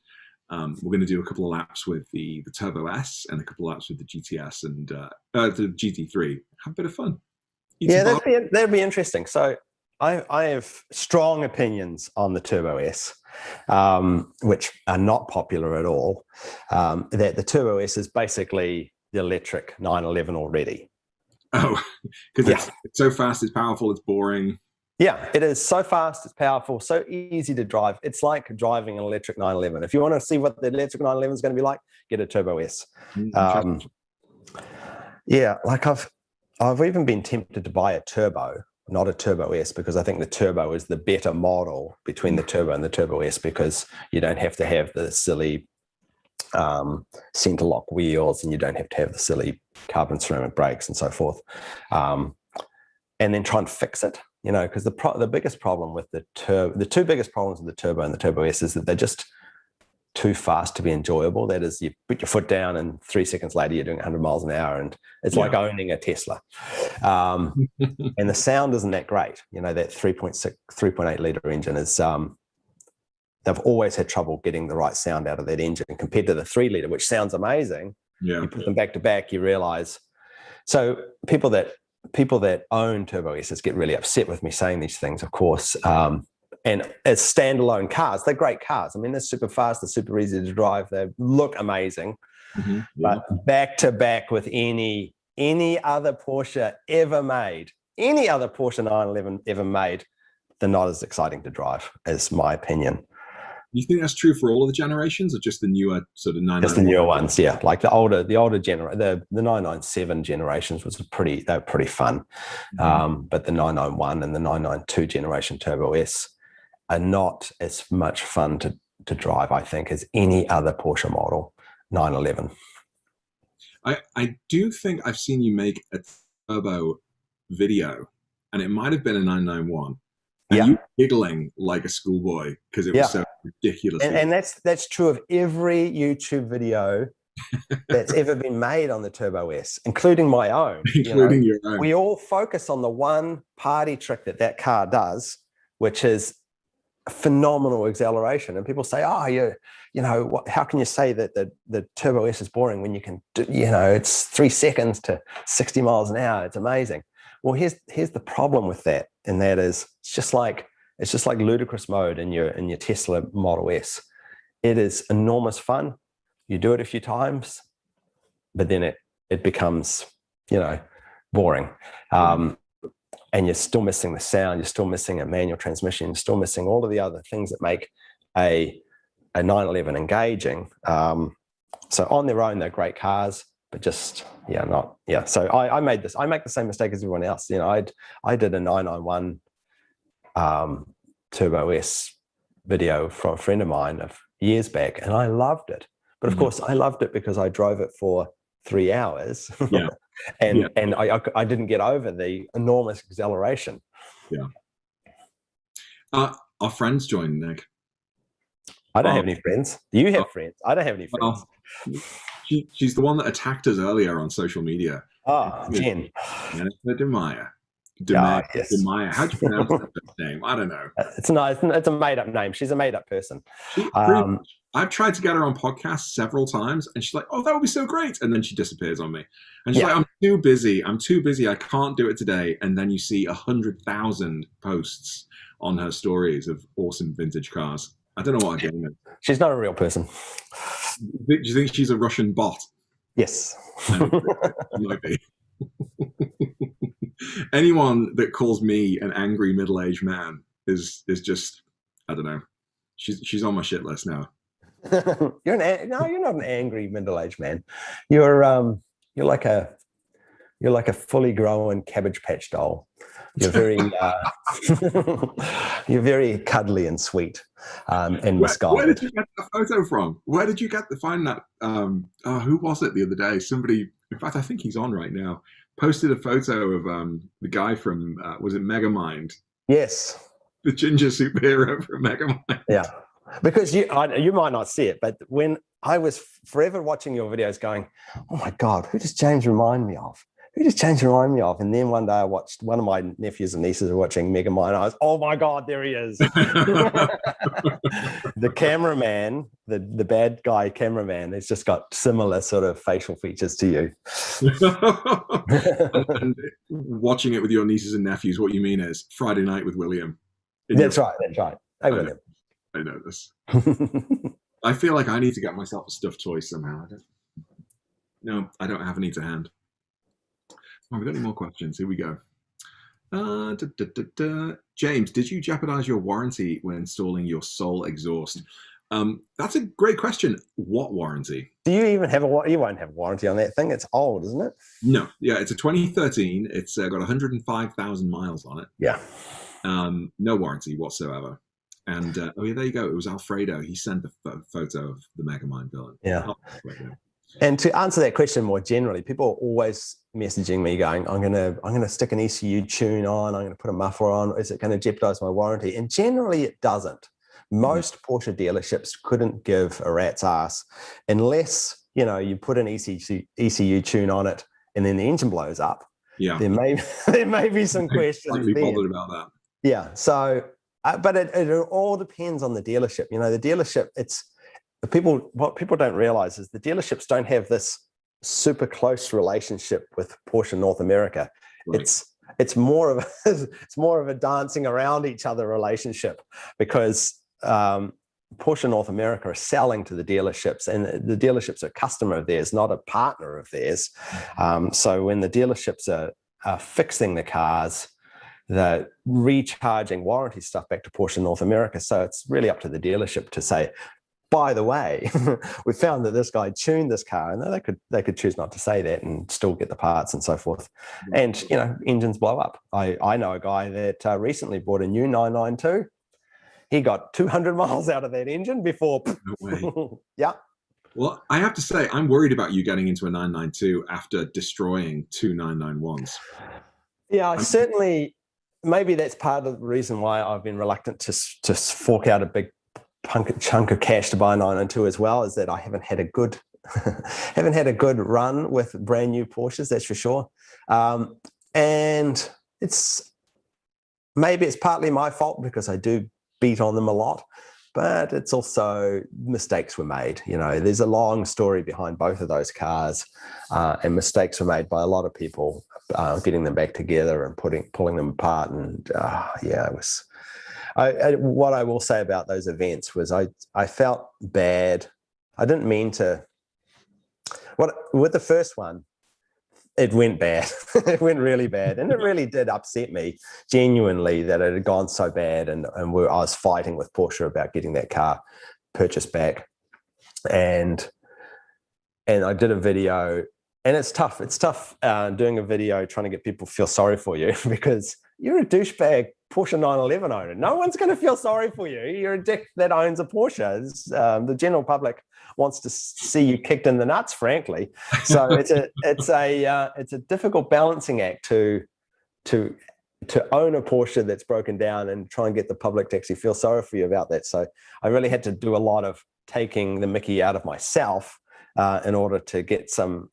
We're going to do a couple of laps with the Turbo S and a couple of laps with the GTS and the GT3. Have a bit of fun. That'd be interesting. So I have strong opinions on the Turbo S, which are not popular at all. That the Turbo S is basically the electric 911 already. Oh, because it's so fast, it's powerful, it's boring. Yeah, it is so fast, it's powerful, so easy to drive. It's like driving an electric 911. If you want to see what the electric 911 is going to be like, get a Turbo S. Like I've even been tempted to buy a Turbo, not a Turbo S, because I think the Turbo is the better model between the Turbo and the Turbo S, because you don't have to have the silly center lock wheels, and you don't have to have the silly carbon ceramic brakes and so forth. And then try and fix it. Because the biggest problem with the two biggest problems with the Turbo and the Turbo S is that they're just too fast to be enjoyable. That is, you put your foot down and 3 seconds later you're doing 100 miles an hour, and it's like owning a Tesla. And the sound isn't that great. That 3.8 liter engine is, they've always had trouble getting the right sound out of that engine compared to the 3 liter, which sounds amazing. Yeah. You put them back to back, you realize. So people that own Turbo S's get really upset with me saying these things, of course. And as standalone cars, they're great cars. I mean, they're super fast, they're super easy to drive, they look amazing. Mm-hmm. But back to back with any other Porsche ever made, any other Porsche 911 ever made, they're not as exciting to drive, is my opinion. You think that's true for all of the generations, or just the newer sort of 991? Just the newer ones, yeah. Like the older the 997 generations they were pretty fun. Mm-hmm. But the 991 and the 992 generation Turbo S are not as much fun to drive, I think, as any other Porsche model 911. I do think I've seen you make a turbo video, and it might have been a 991. And you were giggling like a schoolboy because it was so ridiculous. And that's true of every YouTube video that's ever been made on the Turbo S, including my own. Including your own. We all focus on the one party trick that car does, which is phenomenal acceleration. And people say, how can you say that the Turbo S is boring when you can do, it's 3 seconds to 60 miles an hour. It's amazing. Well, here's the problem with that. And that is, it's just like ludicrous mode in your Tesla Model S. It is enormous fun. You do it a few times, but then it becomes, boring. And you're still missing the sound. You're still missing a manual transmission. You're still missing all of the other things that make a 911 engaging. So on their own, they're great cars, but just, So I make the same mistake as everyone else. I did a 991 Turbo S video from a friend of mine of years back, and I loved it. But of course, I loved it because I drove it for 3 hours. Yeah. And I didn't get over the enormous acceleration. Yeah. Our friends joined, Nick. I don't have any friends. Do you have friends? I don't have any friends. She's the one that attacked us earlier on social media. Jen. Jennifer DeMeyer. Yes. DeMeyer. How'd you pronounce that name? I don't know. It's a made-up name. She's a made-up person. I've tried to get her on podcasts several times, and she's like, "Oh, that would be so great," and then she disappears on me. And she's like, "I'm too busy. I can't do it today." And then you see 100,000 posts on her stories of awesome vintage cars. I don't know what her game is. She's not a real person. Do you think she's a Russian bot? Yes. She might be. Anyone that calls me an angry middle-aged man is just, I don't know. She's on my shit list now. You're not an angry middle-aged man. You're like a fully grown Cabbage Patch doll. You're very you're very cuddly and sweet and misguided. Where did you get the photo from? Where did you find that? Who was it the other day? Somebody, in fact, I think he's on right now, posted a photo of the guy from was it Megamind? Yes, the ginger superhero from Megamind. Yeah. Because you might not see it, but when I was forever watching your videos going, oh my God, who does James remind me of? And then one day I watched, one of my nephews and nieces were watching Megamind. I was, oh my God, there he is. The cameraman, the bad guy cameraman, has just got similar sort of facial features to you. And watching it with your nieces and nephews, what you mean is Friday Night with William. That's right. Hey, William. I know this. I feel like I need to get myself a stuffed toy somehow. I don't have any to hand. Oh, we got any more questions? Here we go. James, did you jeopardize your warranty when installing your Soul exhaust? That's a great question. What warranty? Do you even have you won't have a warranty on that thing. It's old, isn't it? No. Yeah, it's a 2013. It's got 105,000 miles on it. Yeah. No warranty whatsoever. And there you go. It was Alfredo. He sent the photo of the Megamind villain. Yeah. And to answer that question more generally, people are always messaging me going, I'm gonna stick an ECU tune on, I'm gonna put a muffler on, is it going to jeopardize my warranty? And generally it doesn't. Most Porsche dealerships couldn't give a rat's ass unless, you put an ECU tune on it and then the engine blows up. Yeah. There may be some questions. I'd be bothered about that. Yeah. So but it all depends on the dealership. The dealership, what people don't realize is the dealerships don't have this super close relationship with Porsche North America. Right. It's more of a dancing around each other relationship because Porsche North America are selling to the dealerships, and the dealerships are a customer of theirs, not a partner of theirs. So when the dealerships are fixing the cars, they're recharging warranty stuff back to Porsche North America. So it's really up to the dealership to say, by the way, we found that this guy tuned this car, and they could choose not to say that and still get the parts and so forth. And engines blow up. I know a guy that recently bought a new 992. He got 200 miles out of that engine before. No way. Yeah. Well, I have to say, I'm worried about you getting into a 992 after destroying two 991s. Yeah, certainly. Maybe that's part of the reason why I've been reluctant to fork out a big chunk of cash to buy a 992 as well, is that I haven't had a good haven't had a good run with brand new Porsches, that's for sure. And maybe it's partly my fault because I do beat on them a lot, but it's also mistakes were made. You know, there's a long story behind both of those cars, and mistakes were made by a lot of people, getting them back together and pulling them apart. And yeah, it was. What I will say about those events was I felt bad. I didn't mean to. With the first one, it went bad. It went really bad. And it really did upset me genuinely that it had gone so bad. And I was fighting with Porsche about getting that car purchased back. And I did a video, and it's tough. It's tough doing a video trying to get people to feel sorry for you because you're a douchebag Porsche 911 owner. No one's going to feel sorry for you. You're a dick that owns a Porsche. The general public wants to see you kicked in the nuts, frankly. So it's a difficult balancing act to own a Porsche that's broken down and try and get the public to actually feel sorry for you about that. So I really had to do a lot of taking the mickey out of myself in order to get some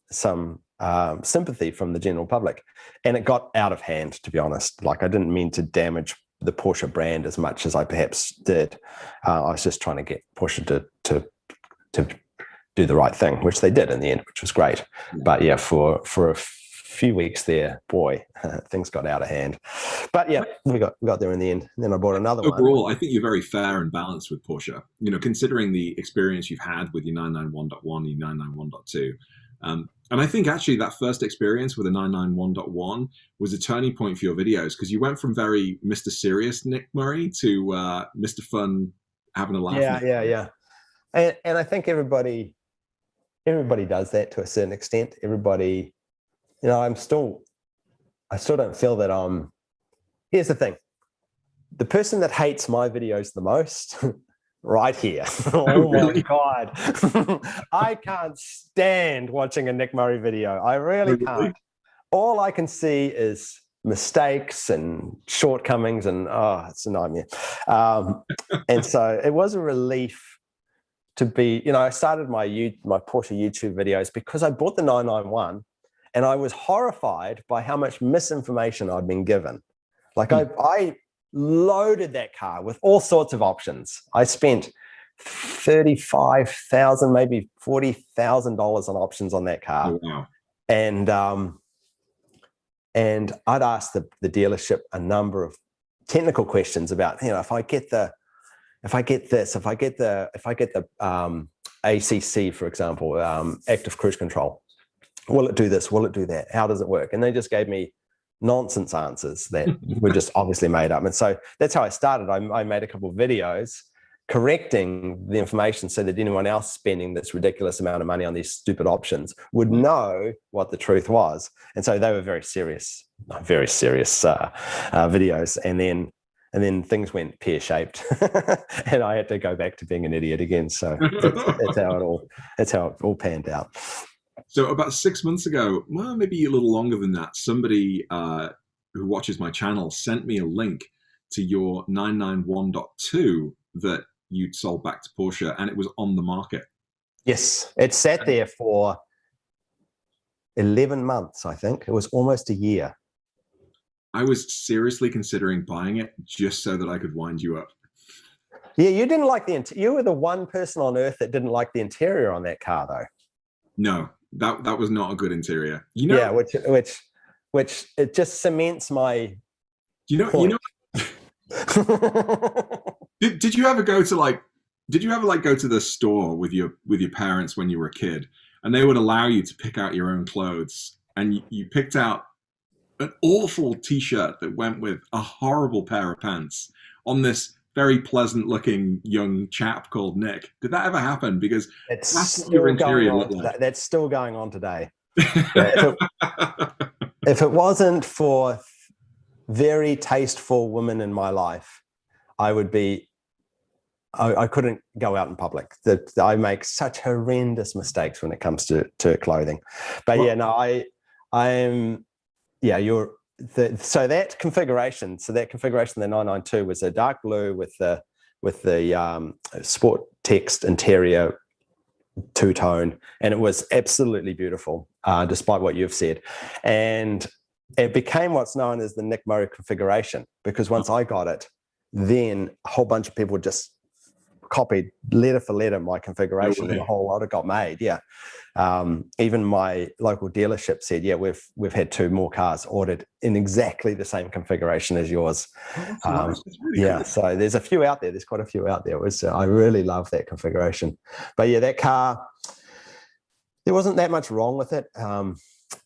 sympathy from the general public. And it got out of hand, to be honest. Like, I didn't mean to damage the Porsche brand as much as I perhaps did. I was just trying to get Porsche to do the right thing, which they did in the end, which was great. But yeah, for a few weeks there, boy, things got out of hand. But yeah, we got there in the end. And then I bought another one. Overall, I think you're very fair and balanced with Porsche. You know, considering the experience you've had with your 991.1, your 991.2. And I think actually that first experience with a 991.1 was a turning point for your videos, because you went from very Mr. Serious Nick Murray to Mr. Fun, having a laugh. Yeah. And I think everybody does that to a certain extent. Everybody, you know, I still don't feel that here's the thing. The person that hates my videos the most, right here. Oh my God. I can't stand watching a Nick Murray video. I really can't. All I can see is mistakes and shortcomings, and it's a nightmare. And so it was a relief to be, you know, I started my Porsche YouTube videos because I bought the 991 and I was horrified by how much misinformation I'd been given. Like I loaded that car with all sorts of options. I spent $35,000, maybe $40,000 on options on that car. Oh, wow. And I'd asked the dealership a number of technical questions about, you know, if I get the ACC, for example, active cruise control, will it do this? Will it do that? How does it work? And they just gave me nonsense answers that were just obviously made up. And so that's how I started. I made a couple of videos correcting the information so that anyone else spending this ridiculous amount of money on these stupid options would know what the truth was. And so they were very serious videos. And then things went pear-shaped, and I had to go back to being an idiot again. So that's how it all panned out. So about 6 months ago, well, maybe a little longer than that, somebody who watches my channel sent me a link to your 991.2 that you'd sold back to Porsche, and it was on the market. Yes, it sat there for 11 months, I think. It was almost a year. I was seriously considering buying it just so that I could wind you up. Yeah, you didn't like you were the one person on earth that didn't like the interior on that car, though. No, that was not a good interior. You know, yeah, which it just cements my. Point. Did you ever go to go to the store with your parents when you were a kid, and they would allow you to pick out your own clothes, and you picked out an awful t-shirt that went with a horrible pair of pants on this very pleasant looking young chap called Nick? Did that ever happen? Because that's what your interior looked like. That's still going on today. If it wasn't for very tasteful women in my life, I couldn't go out in public. I make such horrendous mistakes when it comes to clothing. But well, yeah, no, I'm. Yeah, so that configuration, the 992 was a dark blue with the sport text interior two-tone, and it was absolutely beautiful, despite what you've said. And it became what's known as the Nick Murray configuration, because once I got it, then a whole bunch of people just copied letter for letter my configuration, and a whole lot of got made. Yeah. Even my local dealership said, yeah, we've had 2 more cars ordered in exactly the same configuration as yours. That's really yeah, cool. so there's a few out there. There's quite a few out there. I really love that configuration. But yeah, that car, there wasn't that much wrong with it.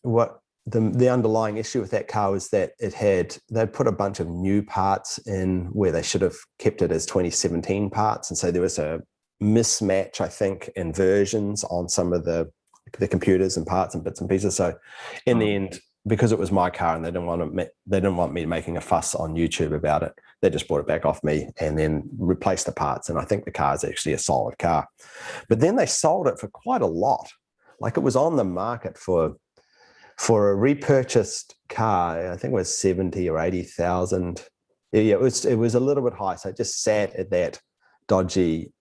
What the underlying issue with that car was that they'd put a bunch of new parts in where they should have kept it as 2017 parts. And so there was a mismatch, I think, in versions on some of the computers and parts and bits and pieces. So in the end, because it was my car and they didn't want me making a fuss on YouTube about it, they just bought it back off me and then replaced the parts. And I think the car is actually a solid car. But then they sold it for quite a lot. Like, it was on the market for a repurchased car, I think it was 70 or 80,000. Yeah, it was a little bit high. So it just sat at that dodgy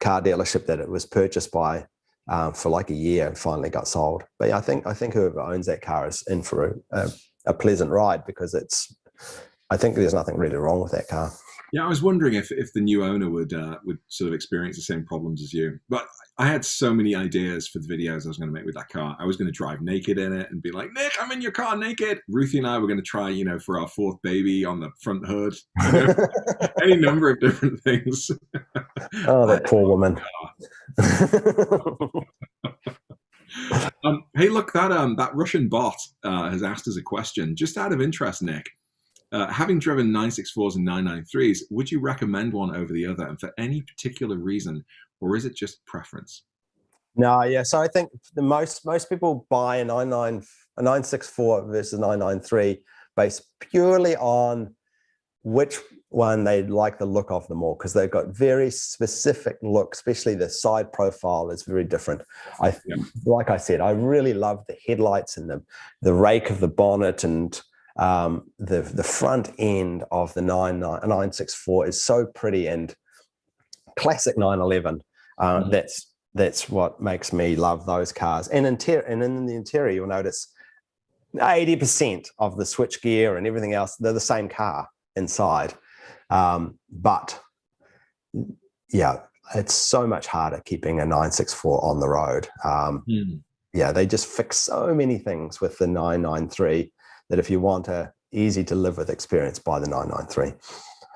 car dealership that it was purchased by for like a year and finally got sold. But yeah, I think whoever owns that car is in for a pleasant ride, because I think there's nothing really wrong with that car. Yeah, I was wondering if the new owner would sort of experience the same problems as you. But I had so many ideas for the videos I was going to make with that car. I was going to drive naked in it and be like, Nick, I'm in your car naked. Ruthie and I were going to try, for our 4th baby on the front hood. Any number of different things. Oh, that poor woman. Hey, look, that Russian bot has asked us a question. Just out of interest, Nick. Having driven 964s and 993s, would you recommend one over the other, and for any particular reason, or is it just preference? No, yeah. So I think the most people buy a 964 versus 993 based purely on which one they like the look of the more, because they've got very specific look, especially the side profile is very different. Like I said, I really love the headlights and the rake of the bonnet, and the front end of the 964 is so pretty, and classic 911. That's what makes me love those cars. And in the interior, you'll notice 80% of the switchgear and everything else, they're the same car inside. But yeah, it's so much harder keeping a 964 on the road. Yeah, they just fix so many things with the 993 that if you want a easy to live with experience, buy the 993.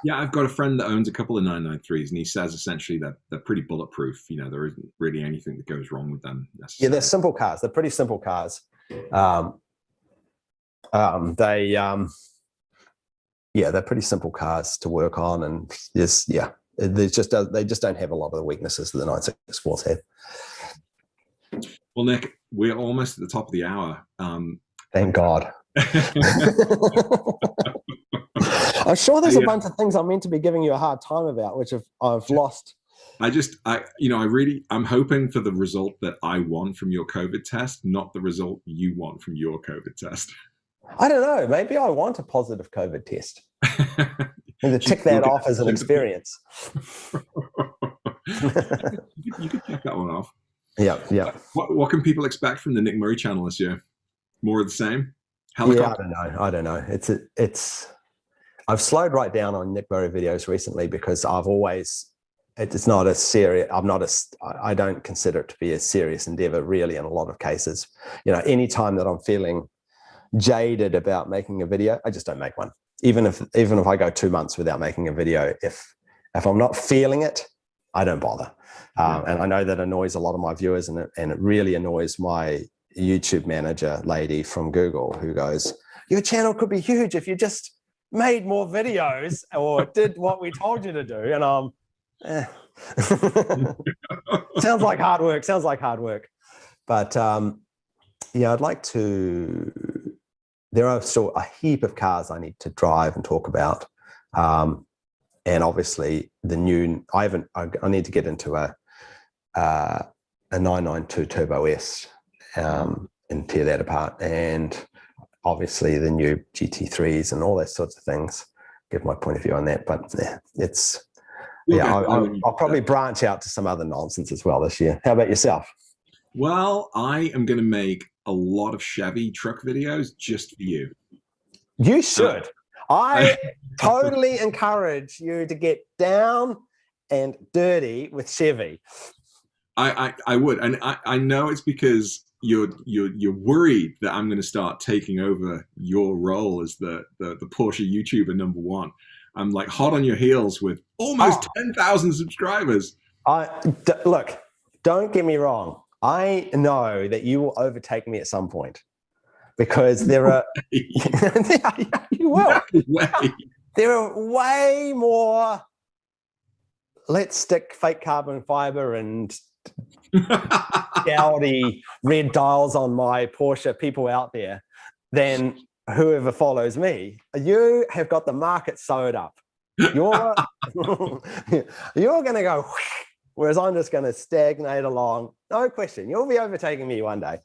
Yeah, I've got a friend that owns a couple of 993s, and he says essentially that they're pretty bulletproof. There isn't really anything that goes wrong with them necessarily. Yeah, they're simple cars. They're pretty simple cars. They're pretty simple cars to work on, and they just don't have a lot of the weaknesses that the 964s have. Well, Nick, we're almost at the top of the hour. Thank God. I'm sure there's a bunch of things I'm meant to be giving you a hard time about, which I've lost. I'm hoping for the result that I want from your COVID test, not the result you want from your COVID test. I don't know. Maybe I want a positive COVID test. And to tick that off as an experience. You could check that one off. Yeah. What can people expect from the Nick Murray channel this year? More of the same? Helicopter? Yeah, I don't know. I've slowed right down on Nick Murray videos recently, because I don't consider it to be a serious endeavor, really, in a lot of cases. Any time that I'm feeling jaded about making a video, I just don't make one. Even if I go 2 months without making a video, if I'm not feeling it, I don't bother. And I know that annoys a lot of my viewers, and it really annoys my YouTube manager lady from Google, who goes, your channel could be huge if you just made more videos or did what we told you to do. And sounds like hard work. But I'd like to. There are still a heap of cars I need to drive and talk about, and obviously the new. I need to get into a 992 Turbo S and tear that apart, and obviously the new GT3s and all those sorts of things. Give my point of view on that, but You'll yeah. get there when you I'll get probably there. branch out to some other nonsense as well this year. How about yourself? Well, I am going to make a lot of Chevy truck videos just for you. You should. I totally encourage you to get down and dirty with Chevy. I would, and I know it's because you're worried that I'm going to start taking over your role as the Porsche YouTuber #1. I'm like hot on your heels with almost 10,000 subscribers. Look, don't get me wrong. I know that you will overtake me at some point because there are. You will. No way. There are way more. Let's stick fake carbon fiber and Audi red dials on my Porsche people out there than whoever follows me. You have got the market sewed up. You're going to go, whereas I'm just going to stagnate along. No question. You'll be overtaking me one day.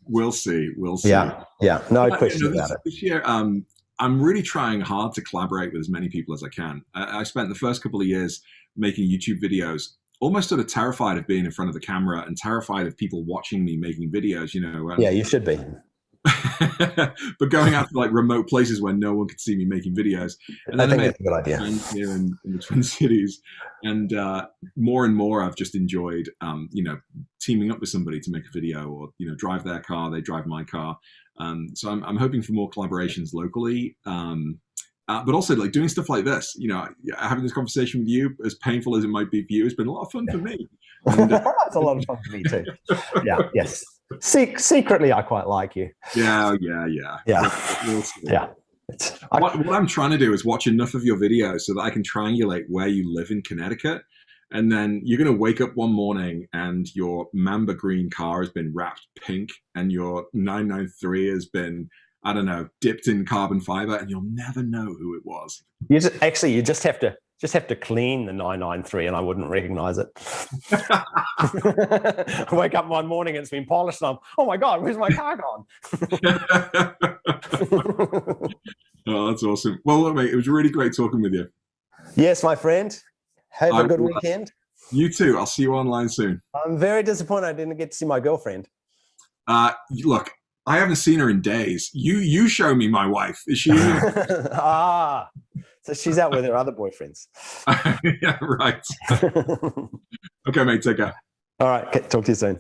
We'll see. We'll see. Yeah. No question about it. This year, I'm really trying hard to collaborate with as many people as I can. I spent the first couple of years making YouTube videos, almost sort of terrified of being in front of the camera and terrified of people watching me making videos, Yeah, you should be. But going out to like remote places where no one could see me making videos. And then I think that's a good idea. Here in the Twin Cities. And more I've just enjoyed, teaming up with somebody to make a video or, drive their car, they drive my car. So I'm hoping for more collaborations locally. But also like doing stuff like this, having this conversation with you, as painful as it might be for you, has been a lot of fun for me. And, it's a lot of fun for me too. Yeah, yes. Secretly, I quite like you. Yeah. Yeah. What I'm trying to do is watch enough of your videos so that I can triangulate where you live in Connecticut. And then you're going to wake up one morning and your Mamba green car has been wrapped pink and your 993 has been, I don't know, dipped in carbon fiber, and you'll never know who it was. You just have to clean the 993 and I wouldn't recognize it. I wake up one morning and it's been polished and I'm, oh my God, where's my car gone? Oh, that's awesome. Well, look, mate, it was really great talking with you. Yes, my friend. Have a good weekend. You too. I'll see you online soon. I'm very disappointed I didn't get to see my girlfriend. Look, I haven't seen her in days. You show me my wife. Is she? So she's out with her other boyfriends. Yeah, right. Okay, mate. Take care. All right. Talk to you soon.